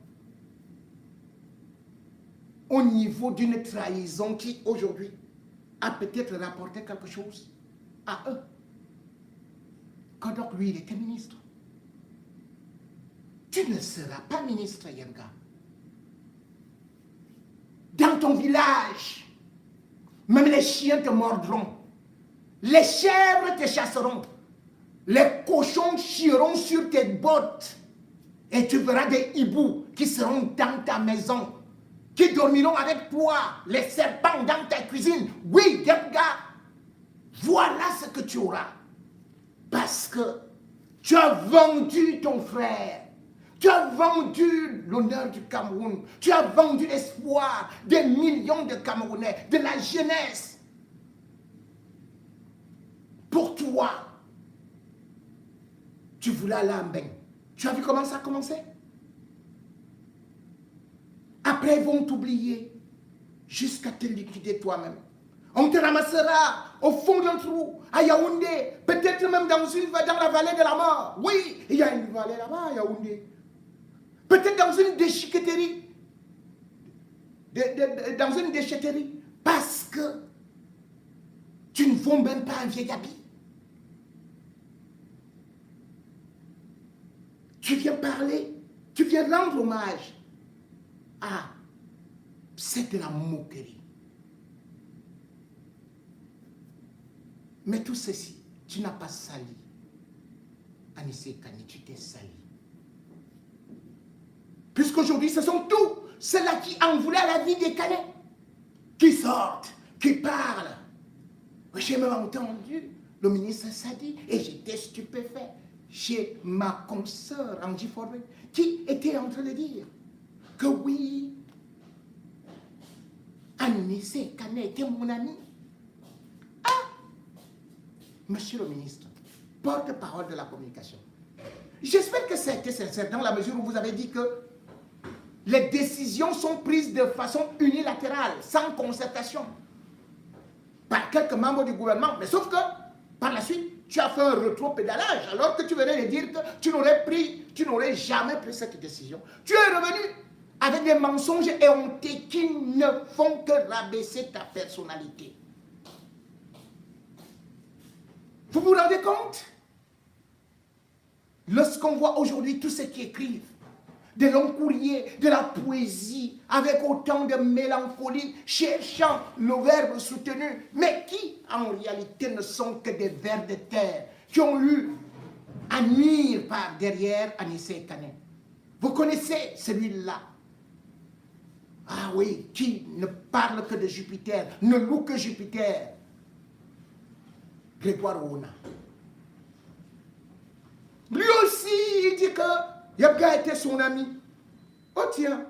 S1: au niveau d'une trahison qui aujourd'hui a peut-être rapporté quelque chose à eux. Kodok, lui, il était ministre. Tu ne seras pas ministre, Yebga. Dans ton village, même les chiens te mordront, les chèvres te chasseront, les cochons chieront sur tes bottes et tu verras des hiboux qui seront dans ta maison, qui dormiront avec toi, les serpents dans ta cuisine. Oui, Yebga, voilà ce que tu auras. Parce que tu as vendu ton frère. Tu as vendu l'honneur du Cameroun. Tu as vendu l'espoir des millions de Camerounais, de la jeunesse. Pour toi, tu voulais aller en bain. Tu as vu comment ça a commencé? Après, ils vont t'oublier jusqu'à te liquider toi-même. On te ramassera au fond d'un trou, à Yaoundé, peut-être même dans la vallée de la mort. Oui, il y a une vallée là-bas à Yaoundé. Peut-être dans une déchiqueterie. Dans une déchetterie. Parce que tu ne vaux même pas un vieil habit. Tu viens parler, tu viens rendre hommage à c'est de la moquerie. Mais tout ceci, tu n'as pas sali. Anissé Kani, tu t'es sali. Puisqu'aujourd'hui, ce sont tous ceux-là qui en voulaient à la vie des Canets, qui sortent, qui parlent. J'ai même entendu le ministre Sadi et j'étais stupéfait. J'ai ma consoeur Angie Forway qui était en train de dire que oui, Anissé Kane était mon ami. Ah, monsieur le ministre, porte-parole de la communication, j'espère que ça a été sincère dans la mesure où vous avez dit que les décisions sont prises de façon unilatérale, sans concertation, par quelques membres du gouvernement. Mais sauf que, par la suite, tu as fait un rétro-pédalage, alors que tu venais de dire que tu n'aurais jamais pris cette décision. Tu es revenu avec des mensonges éhontés qui ne font que rabaisser ta personnalité. Vous vous rendez compte? Lorsqu'on voit aujourd'hui tous ceux qui écrivent de longs courriers, de la poésie, avec autant de mélancolie, cherchant le verbe soutenu, mais qui, en réalité, ne sont que des vers de terre, qui ont eu à nuire par derrière Anissé Kane. Vous connaissez celui-là? Ah oui, qui ne parle que de Jupiter, ne loue que Jupiter. Grégoire Ouna. Lui aussi, il dit que Yabga était son ami. Oh tiens.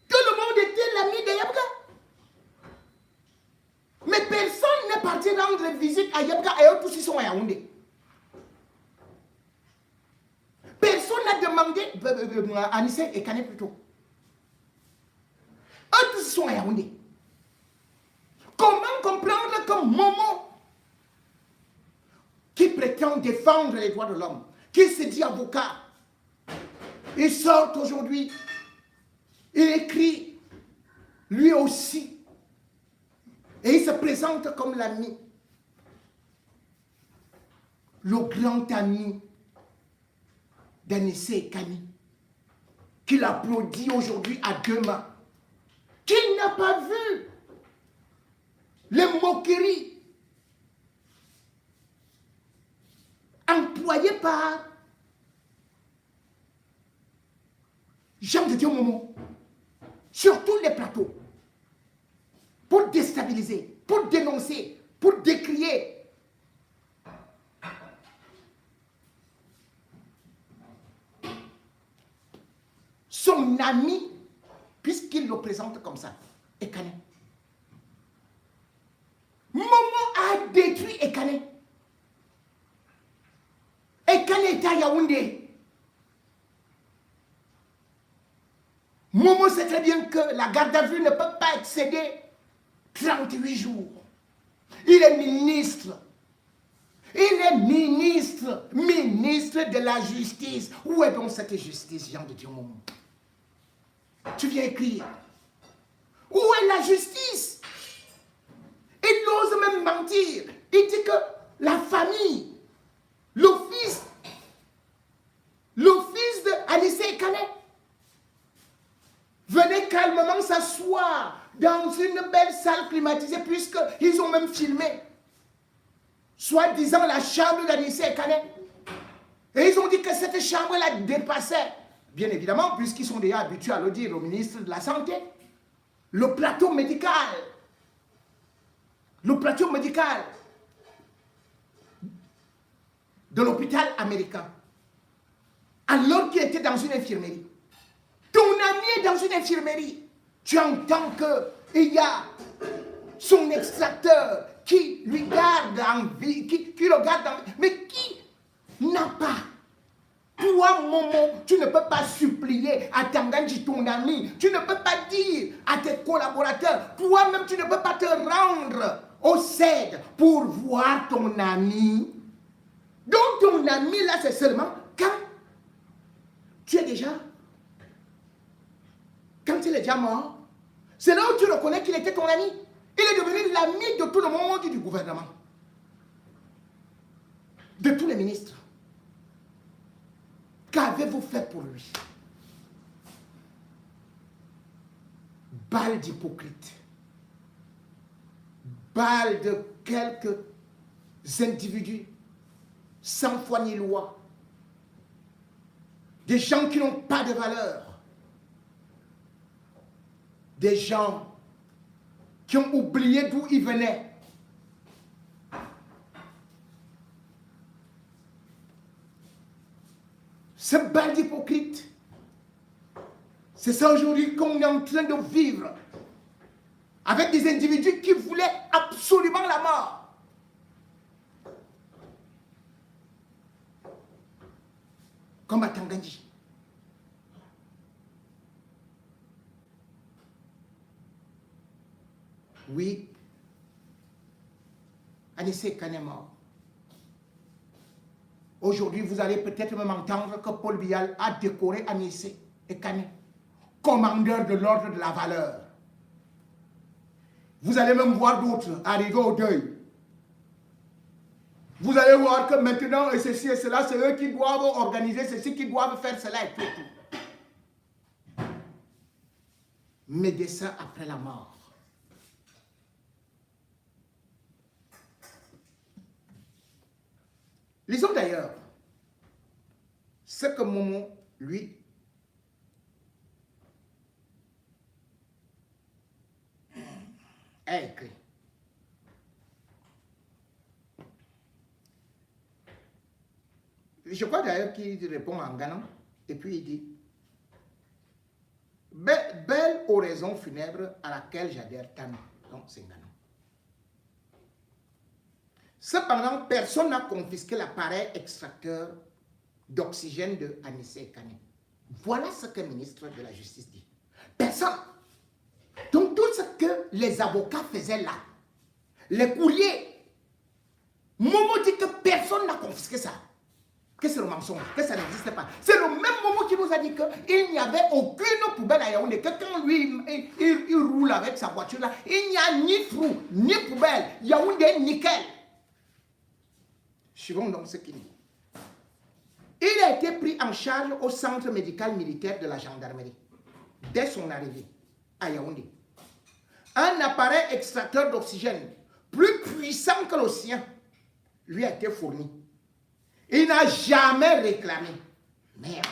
S1: Tout le monde était l'ami de Yabga. Mais personne n'est parti rendre visite à Yabga et eux tous ils sont à Yaoundé. Personne n'a demandé à Anissé et Kane plutôt. Eux tous ils sont à Yaoundé. Comment comprendre que Momo, qui prétend défendre les droits de l'homme, qui se dit avocat, il sort aujourd'hui, il écrit lui aussi, et il se présente comme l'ami, le grand ami d'Anissé Kani, qu'il applaudit aujourd'hui à deux mains, qu'il n'a pas vu les moqueries employées par Jean de Dieu Momo sur tous les plateaux pour déstabiliser, pour dénoncer, pour décrier. Son ami, puisqu'il le présente comme ça, Ekane. Momo a détruit Ekane. Ekane est à Yaoundé. Momo sait très bien que la garde à vue ne peut pas excéder 38 jours. Il est ministre. Il est ministre de la justice. Où est donc cette justice, Jean de Dieu Momo? Tu viens écrire. Où est la justice? Il ose même mentir. Il dit que la famille, l'office de Anissé Kane venait calmement s'asseoir dans une belle salle climatisée, puisqu'ils ont même filmé, soi-disant, la chambre d'Anissé Kane. Et ils ont dit que cette chambre la dépassait. Bien évidemment, puisqu'ils sont déjà habitués à le dire au ministre de la Santé, le plateau médical de l'hôpital américain, alors qu'il était dans une infirmerie. Ton ami est dans une infirmerie. Tu entends qu'il y a son extracteur qui lui garde en vie, qui le garde en vie, mais qui n'a pas Toi, Momo, tu ne peux pas supplier à Tanganji, ton ami. Tu ne peux pas dire à tes collaborateurs. Toi-même, tu ne peux pas te rendre au CED pour voir ton ami. Donc, ton ami, là, c'est seulement quand tu es déjà... Quand il est déjà mort, c'est là où tu reconnais qu'il était ton ami. Il est devenu l'ami de tout le monde du gouvernement. De tous les ministres. Qu'avez-vous fait pour lui? Balle d'hypocrite. Balle de quelques individus sans foi ni loi. Des gens qui n'ont pas de valeur. Des gens qui ont oublié d'où ils venaient. Ce bal d'hypocrite, c'est ça aujourd'hui qu'on est en train de vivre avec des individus qui voulaient absolument la mort. Comme à Tanganji. Oui, Anissé Kane est mort. Aujourd'hui, vous allez peut-être même entendre que Paul Biya a décoré Anissé et Kane, commandeur de l'ordre de la valeur. Vous allez même voir d'autres arriver au deuil. Vous allez voir que maintenant, et ceci et cela, c'est eux qui doivent organiser ceci, qui doivent faire cela et tout. Médecin après la mort. Lisons d'ailleurs ce que Momo, lui, a écrit. Je crois d'ailleurs qu'il répond en gagnant, et puis il dit « Belle oraison funèbre à laquelle j'adhère tant. » Donc c'est gagnant. Cependant, personne n'a confisqué l'appareil extracteur d'oxygène de Anissé Kane. Voilà ce que le ministre de la Justice dit. Personne. Donc tout ce que les avocats faisaient là, les courriers, Momo dit que personne n'a confisqué ça. Que c'est le mensonge, que ça n'existait pas. C'est le même Momo qui nous a dit qu'il n'y avait aucune poubelle à Yaoundé, que quand lui, il roule avec sa voiture là, il n'y a ni trou, ni poubelle. Yaoundé, nickel. Suivons donc ce qu'il dit. Il a été pris en charge au centre médical militaire de la gendarmerie dès son arrivée à Yaoundé. Un appareil extracteur d'oxygène plus puissant que le sien lui a été fourni. Il n'a jamais réclamé. Merde.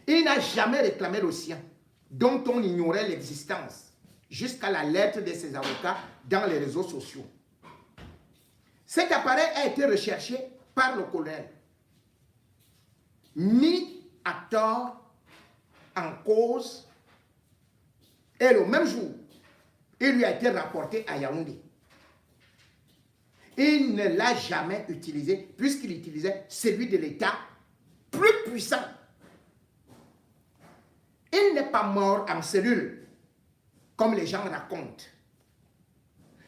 S1: Il n'a jamais réclamé le sien, dont on ignorait l'existence, jusqu'à la lettre de ses avocats dans les réseaux sociaux. Cet appareil a été recherché par le colonel, mis à tort en cause, et le même jour, il lui a été rapporté à Yaoundé. Il ne l'a jamais utilisé, puisqu'il utilisait celui de l'État plus puissant. Il n'est pas mort en cellule, comme les gens racontent.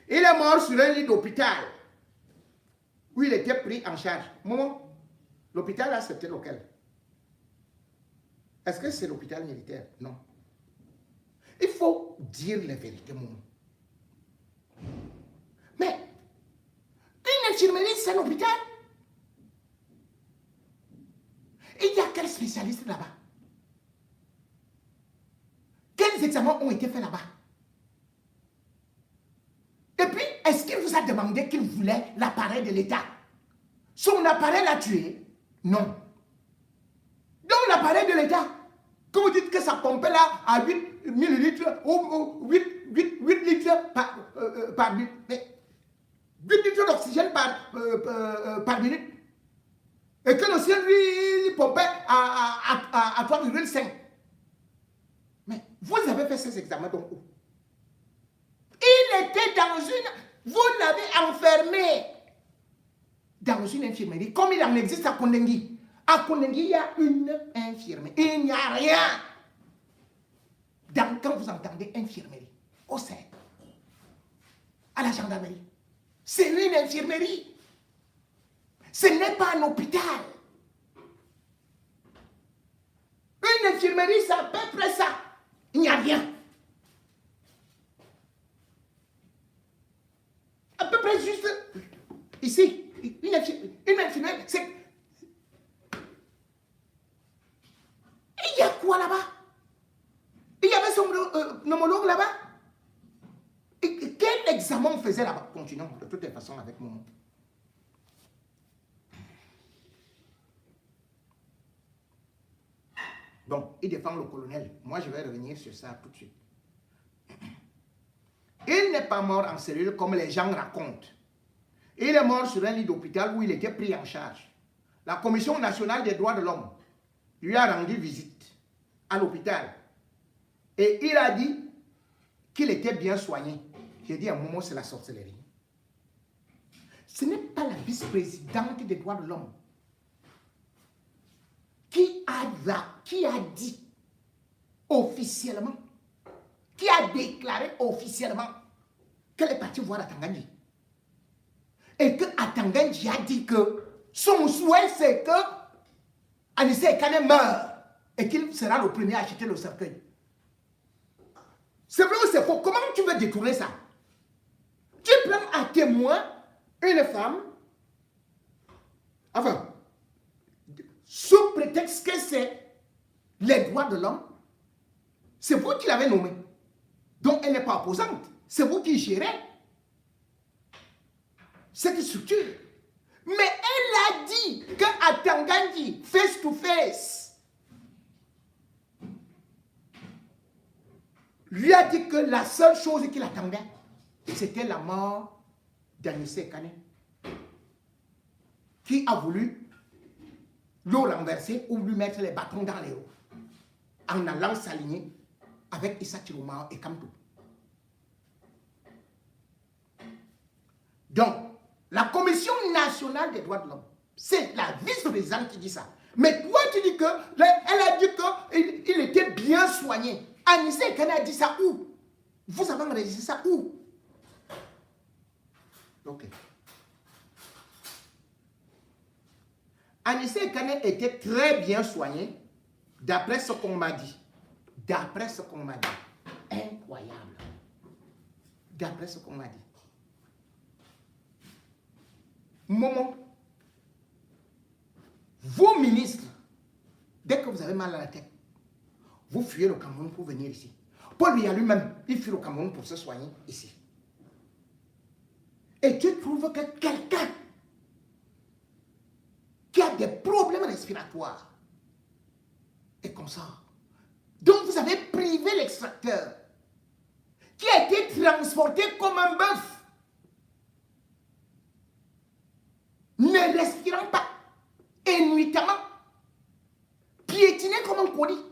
S1: Il est mort sur un lit d'hôpital, où il était pris en charge. Moment, l'hôpital là, c'était lequel? Est-ce que c'est l'hôpital militaire? Non. Il faut dire la vérité, Momo. Mais, une infirmerie, c'est l'hôpital. Il y a quels spécialistes là-bas? Quels examens ont été faits là-bas? Et puis, est-ce qu'il vous a demandé qu'il voulait l'appareil de l'État? Son appareil l'a tué? Non. Donc l'appareil de l'État, quand vous dites que ça pompait là à 8 millilitres ou 8 litres par minute, mais 8 litres d'oxygène par minute, et que le sien, lui, il pompait à 3,5. Mais vous avez fait ces examens donc où? Il était dans une... Vous l'avez enfermé dans une infirmerie, comme il en existe à Kondengui. À Kondengi, il y a une infirmerie. Il n'y a rien. Quand vous entendez infirmerie, au sein, à la gendarmerie, c'est une infirmerie. Ce n'est pas un hôpital. Une infirmerie, c'est à peu près ça. Il n'y a rien. À peu près juste ici. Une infirmerie, c'est... Il y a quoi là-bas? Il y avait son pneumologue là-bas. Quel examen on faisait là-bas? Continuons de toutes les façons avec moi. Bon, il défend le colonel. Moi, je vais revenir sur ça tout de suite. Il n'est pas mort en cellule comme les gens racontent. Il est mort sur un lit d'hôpital où il était pris en charge. La Commission nationale des droits de l'homme lui a rendu visite à l'hôpital. Et il a dit qu'il était bien soigné. J'ai dit à un moment, c'est la sorcellerie. Ce n'est pas la vice-présidente des droits de l'homme qui a dit officiellement, qui a déclaré officiellement qu'elle est partie voir Atangandji. Et que Atangandji a dit que son souhait, c'est que Anissé Ekane meurt et qu'il sera le premier à acheter le cercueil. C'est vrai ou c'est faux? Comment tu veux détourner ça? Tu prends à témoin une femme, enfin, sous prétexte que c'est les droits de l'homme, c'est vous qui l'avez nommée. Donc elle n'est pas opposante. C'est vous qui gérez cette structure. Mais elle a dit qu'à Tangandji, face to face, lui a dit que la seule chose qu'il attendait, c'était la mort d'Anissé Ekane, qui a voulu le renverser ou lui mettre les bâtons dans les roues en allant s'aligner avec Issa Chiroma et Kamto. Donc, la Commission nationale des droits de l'homme, c'est la vice-présidente qui dit ça. Mais toi, tu dis qu'elle a dit qu'il était bien soigné. Anissé Ekane a dit ça où? Vous avez enregistré ça où? Ok. Anissé Ekane était très bien soigné, d'après ce qu'on m'a dit. D'après ce qu'on m'a dit. Incroyable. D'après ce qu'on m'a dit. Momo, vos ministres, dès que vous avez mal à la tête, vous fuyez le Cameroun pour venir ici. Paul Biya lui-même, il fuit le Cameroun pour se soigner ici. Et tu trouves que quelqu'un qui a des problèmes respiratoires est comme ça. Donc vous avez privé l'extracteur qui a été transporté comme un bœuf, ne respirant pas, et nuitamment, piétiné comme un colis.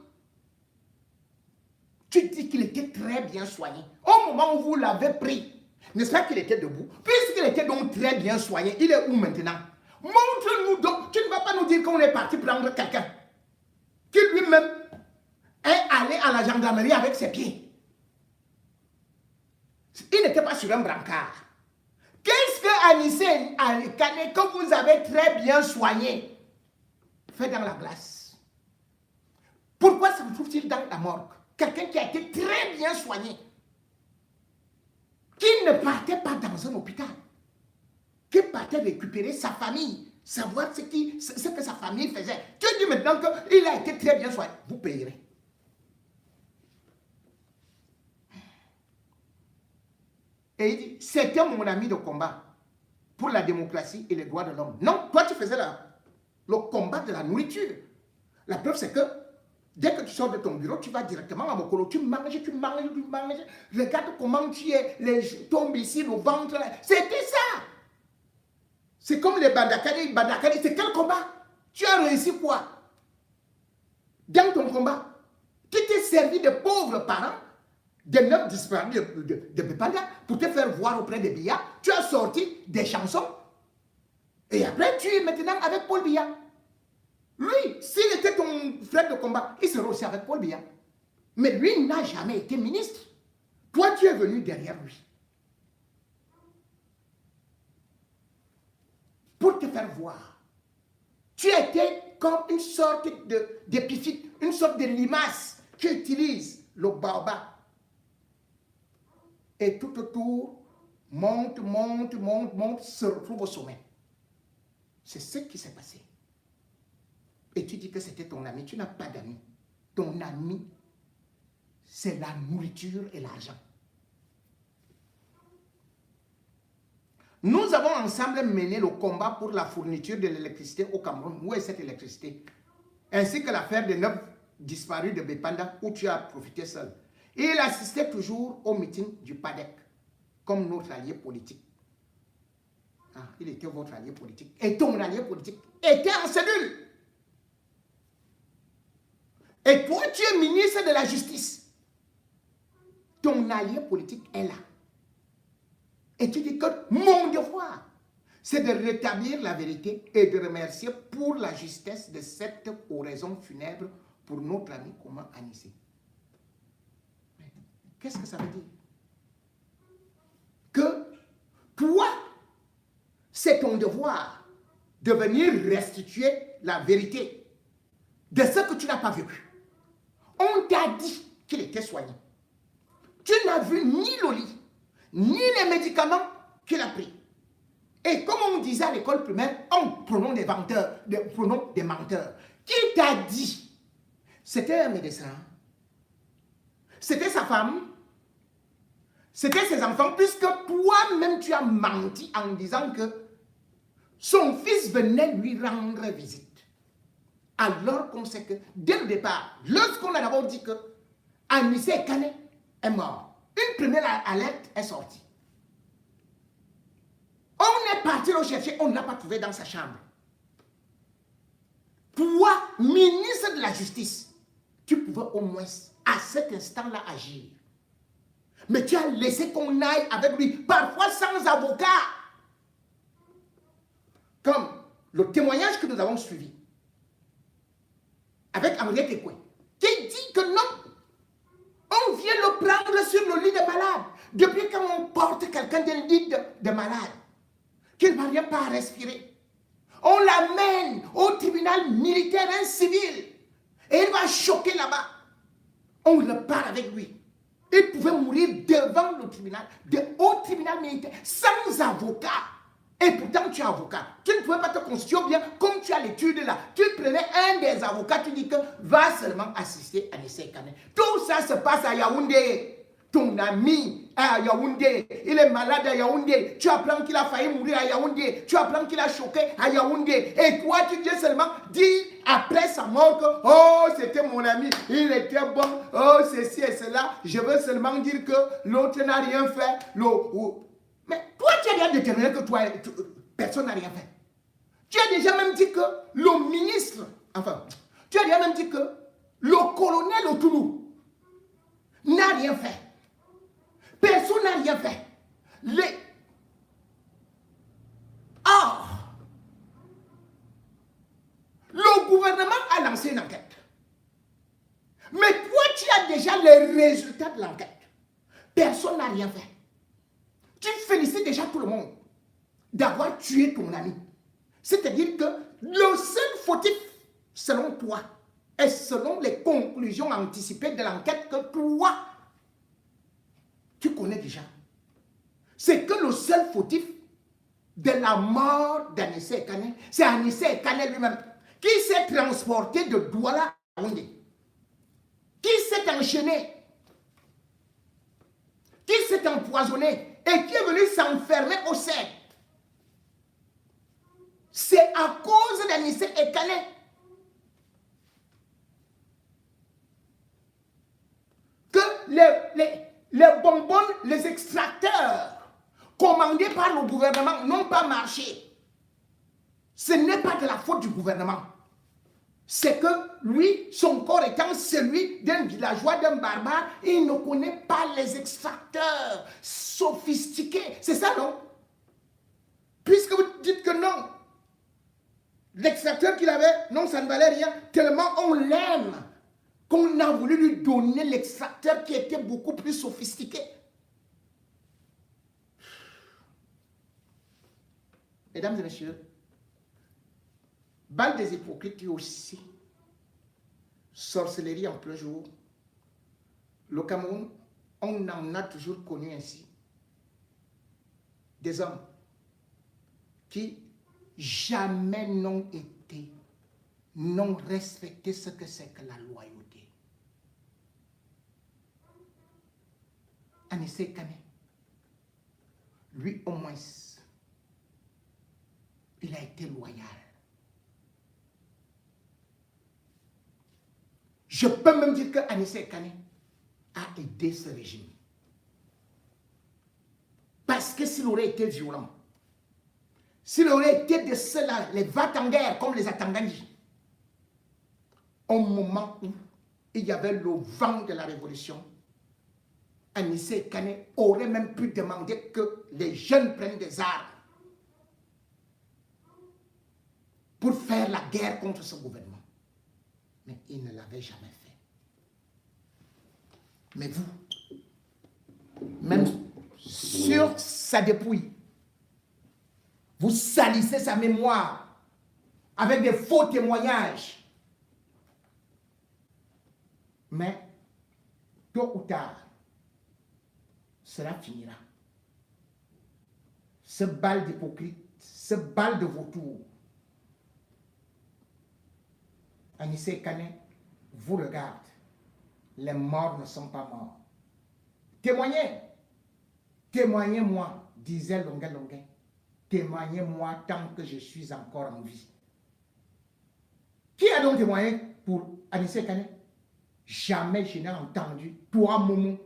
S1: Tu dis qu'il était très bien soigné. Au moment où vous l'avez pris, n'est-ce pas qu'il était debout? Puisqu'il était donc très bien soigné, il est où maintenant? Montre-nous donc. Tu ne vas pas nous dire qu'on est parti prendre quelqu'un qui lui-même est allé à la gendarmerie avec ses pieds. Il n'était pas sur un brancard. Qu'est-ce que Anissé Ekane, que vous avez très bien soigné, fait dans la glace? Pourquoi se trouve-t-il dans la morgue? Quelqu'un qui a été très bien soigné, qui ne partait pas dans un hôpital, qui partait récupérer sa famille, savoir ce que sa famille faisait. Tu dis maintenant qu'il a été très bien soigné. Vous payerez. Et il dit, c'était mon ami de combat pour la démocratie et les droits de l'homme. Non, toi tu faisais le combat de la nourriture. La preuve c'est que dès que tu sors de ton bureau, tu vas directement à Mokolo, tu manges. Regarde comment tu es, les tombes ici, le ventre. C'était ça. C'est comme les Bandakari. Bandakari, c'est quel combat? Tu as réussi quoi? Dans ton combat, tu t'es servi de pauvres parents, des neufs disparus de Bepanda, pour te faire voir auprès de Biya. Tu as sorti des chansons. Et après, tu es maintenant avec Paul Biya. Lui, s'il était ton frère de combat, il serait aussi avec Paul Biya. Mais lui n'a jamais été ministre. Toi, tu es venu derrière lui. Pour te faire voir. Tu étais comme une sorte d'épiphyte, une sorte de limace qui utilise le baobab. Et tout autour, monte, se retrouve au sommet. C'est ce qui s'est passé. Et tu dis que c'était ton ami. Tu n'as pas d'amis. Ton ami, c'est la nourriture et l'argent. Nous avons ensemble mené le combat pour la fourniture de l'électricité au Cameroun. Où est cette électricité? Ainsi que l'affaire des 9 disparus de Bepanda, où tu as profité seul. Et il assistait toujours au meeting du PADEC, comme notre allié politique. Ah, il était votre allié politique. Et ton allié politique était en cellule. Et toi, tu es ministre de la Justice. Ton allié politique est là. Et tu dis que mon devoir, c'est de rétablir la vérité et de remercier pour la justesse de cette oraison funèbre pour notre ami commun Anissé. Qu'est-ce que ça veut dire? Que toi, c'est ton devoir de venir restituer la vérité de ce que tu n'as pas vu. On t'a dit qu'il était soigné. Tu n'as vu ni le lit, ni les médicaments qu'il a pris. Et comme on disait à l'école primaire, prenons des menteurs, prenons des menteurs. Qui t'a dit? C'était un médecin. C'était sa femme. C'était ses enfants, puisque toi-même tu as menti en disant que son fils venait lui rendre visite. Alors qu'on sait que, dès le départ, lorsqu'on a d'abord dit que Anissé Kane est mort, une première alerte est sortie. On est parti le chercher, on ne l'a pas trouvé dans sa chambre. Toi, ministre de la Justice, tu pouvais au moins à cet instant-là agir. Mais tu as laissé qu'on aille avec lui, parfois sans avocat. Comme le témoignage que nous avons suivi avec Henriette Ekwe, qui dit que non, on vient le prendre sur le lit de malade. Depuis quand on porte quelqu'un d'un lit de malade, qu'il ne parvient pas à respirer, on l'amène au tribunal militaire, un civil, et il va choquer là-bas. On repart avec lui. Il pouvait mourir devant le tribunal, au tribunal militaire, sans avocat. Et pourtant, tu es avocat. Tu ne pouvais pas te constituer bien comme tu as l'étude là. Tu prenais un des avocats, tu dis que va seulement assister à l'essai Kane. Tout ça se passe à Yaoundé. Ton ami est à Yaoundé. Il est malade à Yaoundé. Tu apprends qu'il a failli mourir à Yaoundé. Tu apprends qu'il a choqué à Yaoundé. Et toi, tu viens seulement dire après sa mort que oh, c'était mon ami, il était bon, oh, ceci et cela. Je veux seulement dire que l'autre n'a rien fait. Mais toi, tu as déjà déterminé que personne n'a rien fait. Tu as déjà même dit que le ministre, tu as déjà même dit que le colonel Otoulou n'a rien fait. Personne n'a rien fait. Le gouvernement a lancé une enquête. Mais toi, tu as déjà les résultats de l'enquête. Personne n'a rien fait. Tu félicites déjà tout le monde d'avoir tué ton ami. C'est-à-dire que le seul fautif, selon toi, et selon les conclusions anticipées de l'enquête que toi, tu connais déjà, c'est que le seul fautif de la mort d'Anissé Kane, c'est Anissé Kane lui-même, qui s'est transporté de Douala à Yaoundé, qui s'est enchaîné, qui s'est empoisonné, et qui est venu s'enfermer au cercle. C'est à cause d'Anissé Kane que les bonbons, les extracteurs commandés par le gouvernement n'ont pas marché. Ce n'est pas de la faute du gouvernement. C'est que lui, son corps étant celui d'un villageois, d'un barbare, il ne connaît pas les extracteurs sophistiqués. C'est ça, non? Puisque vous dites que non. L'extracteur qu'il avait, non, ça ne valait rien, tellement on l'aime, qu'on a voulu lui donner l'extracteur qui était beaucoup plus sophistiqué. Mesdames et messieurs, bal des hypocrites aussi, sorcellerie en plein jour. Le Cameroun, on en a toujours connu ainsi. Des hommes qui jamais n'ont été, n'ont respecté ce que c'est que la loyauté. Anissé Kane, lui au moins, il a été loyal. Je peux même dire que Anissé Kane a aidé ce régime. Parce que s'il aurait été violent, s'il aurait été de ceux-là, les va-t-en-guerre comme les Atangani, au moment où il y avait le vent de la révolution, Anissé Kane aurait même pu demander que les jeunes prennent des armes pour faire la guerre contre ce gouvernement. Mais il ne l'avait jamais fait. Mais vous, même sur sa dépouille, vous salissez sa mémoire avec des faux témoignages. Mais, tôt ou tard, cela finira. Ce bal d'hypocrite, ce bal de vautour, Anissé Kane vous regarde. Les morts ne sont pas morts. Témoignez. Témoignez-moi, disait Longuet Longuet. Témoignez-moi tant que je suis encore en vie. Qui a donc témoigné pour Anissé Kane? Jamais je n'ai entendu. Toi, Momo.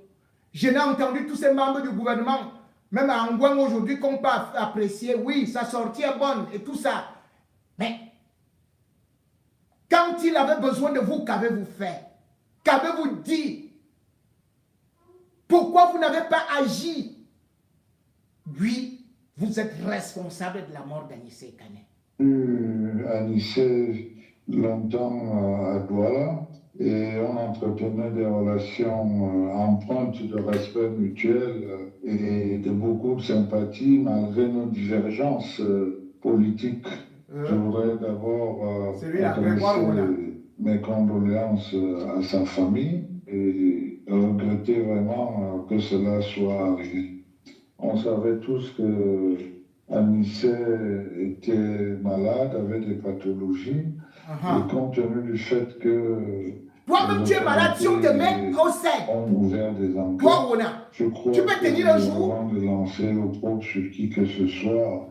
S1: Je n'ai entendu tous ces membres du gouvernement, même à Angouan aujourd'hui, qu'on peut apprécier. Oui, sa sortie est bonne et tout ça. Mais quand il avait besoin de vous, qu'avez-vous fait? Qu'avez-vous dit? Pourquoi vous n'avez pas agi? Oui, vous êtes responsable de la mort d'Anissé Kane.
S3: Anissé longtemps à Douala et on entretenait des relations empreintes de respect mutuel et de beaucoup de sympathie malgré nos divergences politiques. Je voudrais d'abord adresser mes condoléances à sa famille et regretter vraiment que cela soit arrivé. On savait tous que Anissé était malade, avait des pathologies, et compte tenu du fait que
S1: toi-même tu es malade, si on te met au sein,
S3: ont ouvert des enquêtes, je crois
S1: tu peux tenir un jour.
S3: avant de lancer l'opprobre sur qui que ce soit,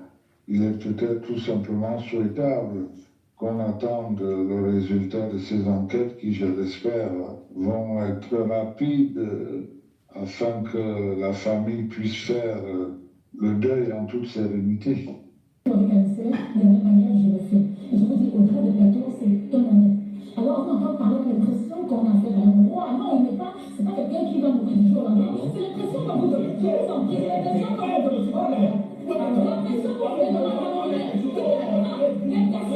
S3: il est peut-être tout simplement souhaitable qu'on attende le résultat de ces enquêtes qui, je l'espère, vont être rapides afin que la famille puisse faire le deuil en toute sérénité.
S4: Avec Anissé, de la même manière, je le fais. Et je vous dis, au-delà de plateau, c'est ton ami. Alors, on entend parler de l'impression qu'on a fait un roi. Non, il n'est pas, c'est pas quelqu'un qui va mourir du jour au lendemain. C'est l'impression qu'on vous donne. C'est l'impression qu'on vous donne. L'impression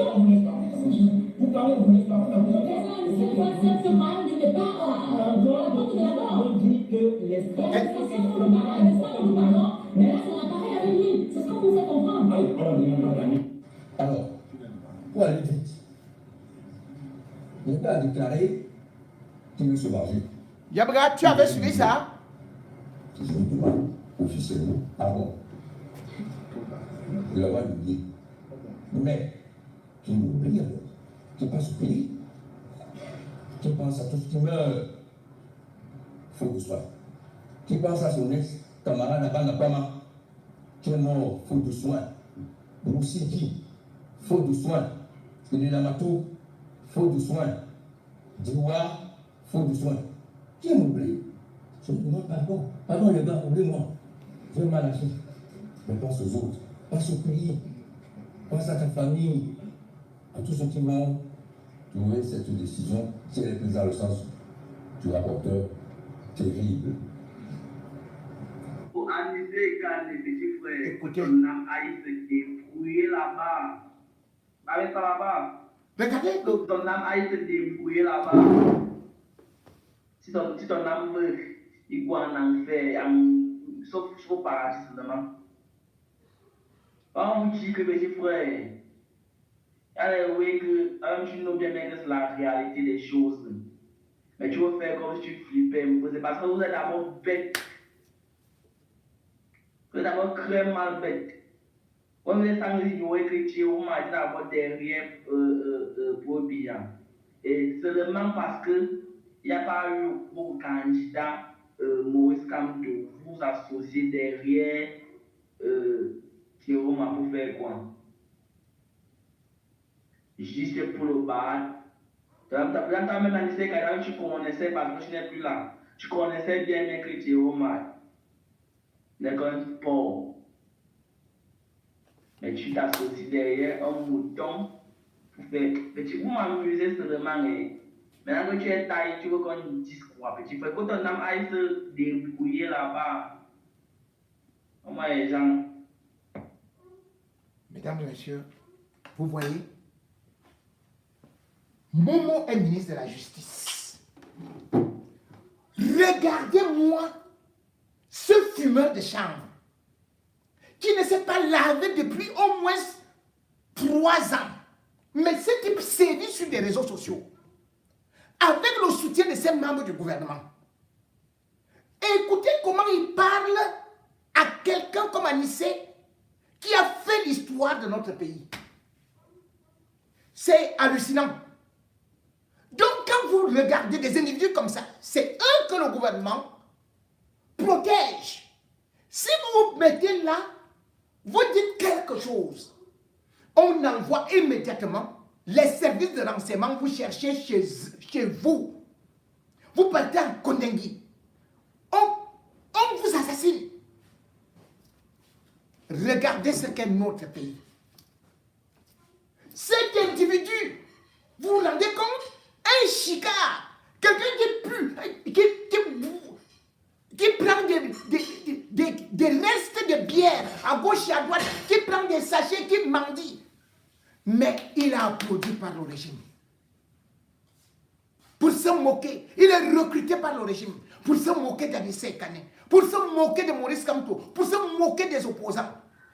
S4: qu'on vous donne. Vous parlez de l'histoire. C'est quoi cette mal du départ de la porte de la mort? On dit que l'espoir. C'est ça qu'on nous parle, l'espoir qu'on nous parle. Mais là, c'est l'appareil avec lui. C'est ce qu'on vous fait comprendre.
S5: Alors, pour aller vite, l'État a déclaré qu'il ne se marie.
S1: Yabra, tu avais suivi ça?
S5: Je ne peux pas officiellement. Ah bon? Il a oublié. Mais, qui m'oublie alors? Qui passe au pays? Qui pense à tout ce qui meurt? Faute de soin. Qui pense à son ex-camarade Nabana Pama? Qui est mort faute de soin? Broussidi, faute de soin. Namatou, faute de soin. Dioua, faute de soin. Qui m'oublie? Je me demande pardon. Pardon les gars, oubliez-moi. J'ai mal agi. Mais pense aux autres. Pense au pays. Pense à ta famille. À tous ceux qui m'ont trouvé cette décision, si elle est prise dans le sens du rapporteur, terrible.
S6: Pour Anissé Kane, les petits frères,
S1: Écoutez.
S6: on a haï qui est fouillé là-bas. Avec ça là-bas.
S1: Regardez.
S6: Donc ton âme a été débrouillée là-bas. Si ton âme veut, il va en enfer, sauf au paradis seulement. On dit que mes frères, alors oui que tu nous bien mettre la réalité des choses. Mais tu veux faire comme si tu flippais, c'est parce que vous êtes d'abord bête. Vous êtes d'abord très mal bête. Quand vous êtes sans ignorer que tu es au moins d'abord derrière pour bien. Et seulement parce que il n'y a pas eu beaucoup de candidats Maurice Kamto, vous associez derrière Théorema pour faire quoi? Juste pour le bar. Même à lycée, quand tu connaissais parce que tu n'es plus là. Tu connaissais bien que Théorema n'est qu'un sport. Mais tu t'associes derrière un mouton pour faire. Vous m'amusez seulement. Maintenant que tu es taillé, tu veux qu'on dise quoi, petit frère? Quand ton âme aille se débrouiller là-bas, comment les gens?
S1: Mesdames et messieurs, vous voyez, Momo est ministre de la Justice. Regardez-moi ce fumeur de chambre qui ne s'est pas lavé depuis au moins 3 ans. Mais ce type sévit sur des réseaux sociaux avec le soutien de ses membres du gouvernement. Écoutez comment il parle à quelqu'un comme Anissé qui a fait l'histoire de notre pays. C'est hallucinant. Donc quand vous regardez des individus comme ça, c'est eux que le gouvernement protège. Si vous vous mettez là, vous dites quelque chose, on envoie immédiatement les services de renseignement vous chercher chez vous. Vous partez en Kondengui. On vous assassine. Regardez ce qu'est notre pays. Cet individu, vous vous rendez compte? Un chicard, quelqu'un qui prend des restes de bière à gauche et à droite, qui prend des sachets, qui mendie. Mais il a applaudi par le régime. Pour se moquer, il est recruté par le régime. Pour se moquer d'Anissé Kane, pour se moquer de Maurice Kamto, pour se moquer des opposants.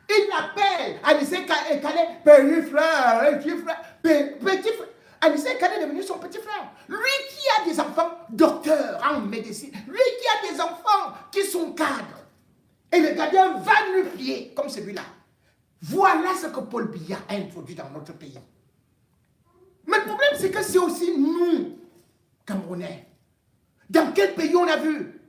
S1: Il appelle Anissé Kane petit frère, petit frère, petit frère. Anissé Kane est devenu son petit frère. Lui qui a des enfants docteurs en médecine, lui qui a des enfants qui sont cadres. Et le gardien va lui plier comme celui-là. Voilà ce que Paul Biya a introduit dans notre pays. Mais le problème, c'est que c'est aussi nous, Camerounais. Dans quel pays on a vu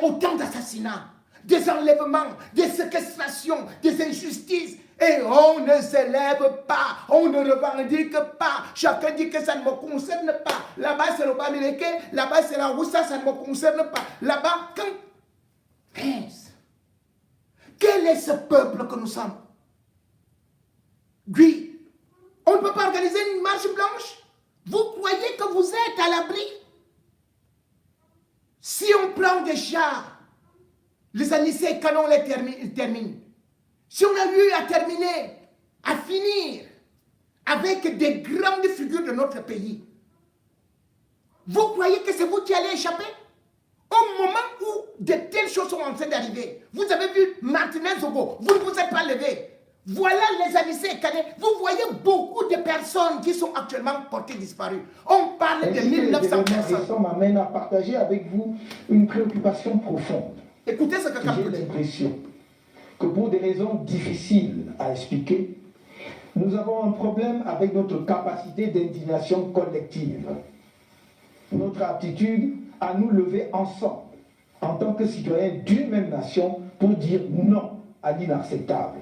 S1: autant d'assassinats, des enlèvements, des séquestrations, des injustices, et on ne s'élève pas, on ne revendique pas. Chacun dit que ça ne me concerne pas. Là-bas, c'est le Bamileke, là-bas, c'est la Roussa, ça ne me concerne pas. Là-bas, quel est ce peuple que nous sommes? Oui, on ne peut pas organiser une marche blanche. Vous croyez que vous êtes à l'abri? Si on prend des chars, les Anissé Kane, on les termine. Si on a eu à terminer, à finir avec des grandes figures de notre pays, vous croyez que c'est vous qui allez échapper? Au moment où de telles choses sont en train d'arriver, vous avez vu Martinez Zogo, vous ne vous êtes pas levé. Voilà les Anissé Kane. Vous voyez beaucoup de personnes qui sont actuellement portées disparues. On parle de 1900 personnes.
S7: Ça m'amène à partager avec vous une préoccupation profonde.
S1: Écoutez ce que
S7: j'ai l'impression que pour des raisons difficiles à expliquer, nous avons un problème avec notre capacité d'indignation collective. Notre aptitude à nous lever ensemble, en tant que citoyens d'une même nation, pour dire non à l'inacceptable.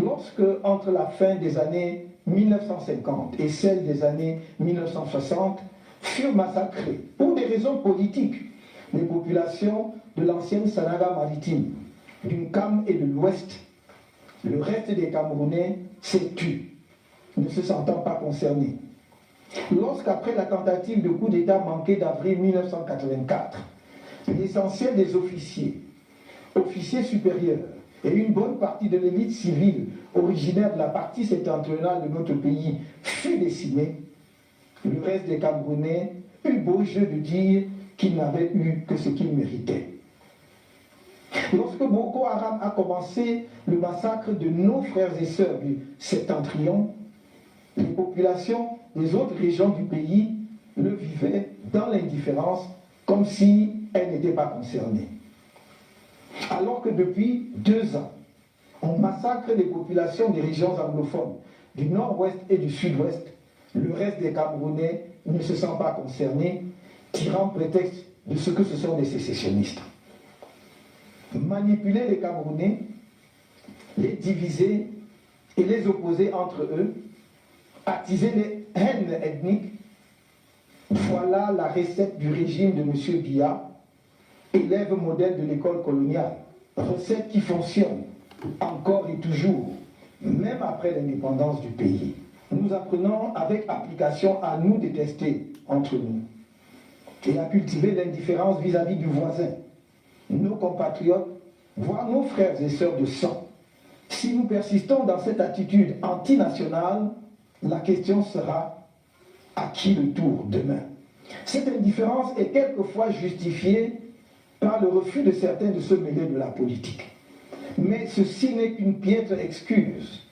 S7: Lorsque, entre la fin des années 1950 et celle des années 1960, furent massacrées, pour des raisons politiques, les populations de l'ancienne Sanaga maritime, du Cam et de l'Ouest, le reste des Camerounais s'est tu, ne se sentant pas concernés. Lorsqu'après la tentative de coup d'État manqué d'avril 1984, l'essentiel des officiers supérieurs et une bonne partie de l'élite civile originaire de la partie septentrionale de notre pays fut décimée, le reste des Camerounais eut beau jeu de dire qu'ils n'avaient eu que ce qu'ils méritaient. Lorsque Boko Haram a commencé le massacre de nos frères et sœurs du Septentrion, les populations des autres régions du pays le vivaient dans l'indifférence, comme si elles n'étaient pas concernées. Alors que depuis 2 ans, on massacre les populations des régions anglophones du nord-ouest et du sud-ouest, le reste des Camerounais ne se sent pas concernés, tirant prétexte de ce que ce sont des sécessionnistes. Manipuler les Camerounais, les diviser et les opposer entre eux, attiser les haines ethniques, voilà la recette du régime de M. Biya, élève modèle de l'école coloniale. Recette qui fonctionne encore et toujours, même après l'indépendance du pays. Nous apprenons avec application à nous détester entre nous et à cultiver l'indifférence vis-à-vis du voisin, nos compatriotes, voire nos frères et sœurs de sang. Si nous persistons dans cette attitude antinationale, la question sera à qui le tour demain? Cette indifférence est quelquefois justifiée par le refus de certains de se mêler de la politique. Mais ceci n'est qu'une piètre excuse.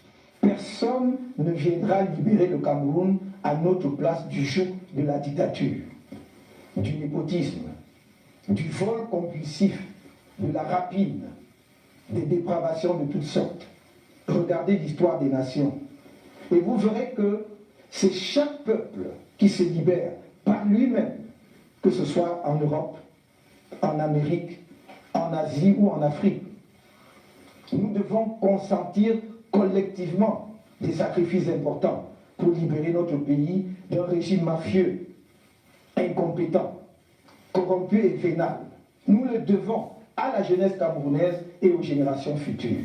S7: Personne ne viendra libérer le Cameroun à notre place du joug de la dictature, du népotisme, du vol compulsif, de la rapine, des dépravations de toutes sortes. Regardez l'histoire des nations et vous verrez que c'est chaque peuple qui se libère par lui-même, que ce soit en Europe, en Amérique, en Asie ou en Afrique. Nous devons consentir collectivement des sacrifices importants pour libérer notre pays d'un régime mafieux, incompétent, corrompu et vénal. Nous le devons à la jeunesse camerounaise et aux générations futures.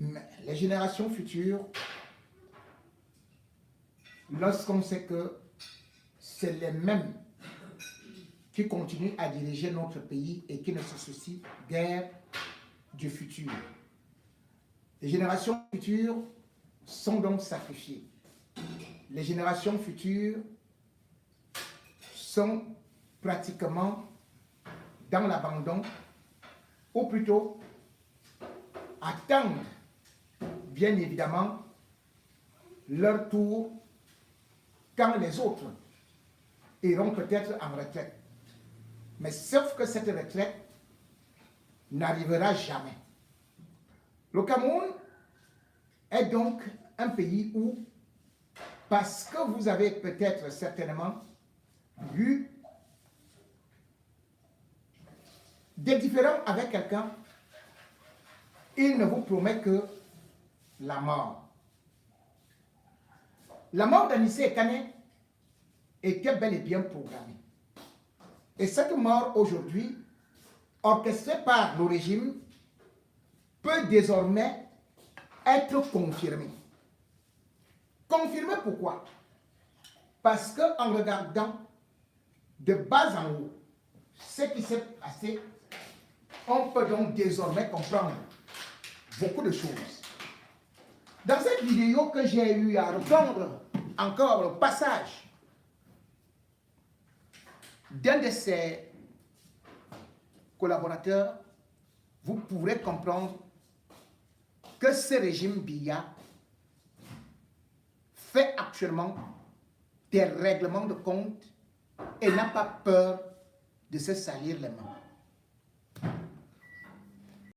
S1: Mais les générations futures, lorsqu'on sait que c'est les mêmes qui continuent à diriger notre pays et qui ne se soucient guère du futur. Les générations futures sont donc sacrifiées. Les générations futures sont pratiquement dans l'abandon, ou plutôt attendent bien évidemment leur tour quand les autres iront peut-être en retraite. Mais sauf que cette retraite n'arrivera jamais. Le Cameroun est donc un pays où, parce que vous avez peut-être certainement eu des différends avec quelqu'un, il ne vous promet que la mort. La mort d'Anissé Ekane était bel et bien programmée. Et cette mort aujourd'hui, orchestrée par le régime, peut désormais être confirmée. Confirmée pourquoi? Parce qu'en regardant de bas en haut ce qui s'est passé, on peut donc désormais comprendre beaucoup de choses. Dans cette vidéo que j'ai eu à reprendre encore le passage d'un de ses collaborateurs, vous pourrez comprendre que ce régime Biya fait actuellement des règlements de compte et n'a pas peur de se salir les mains.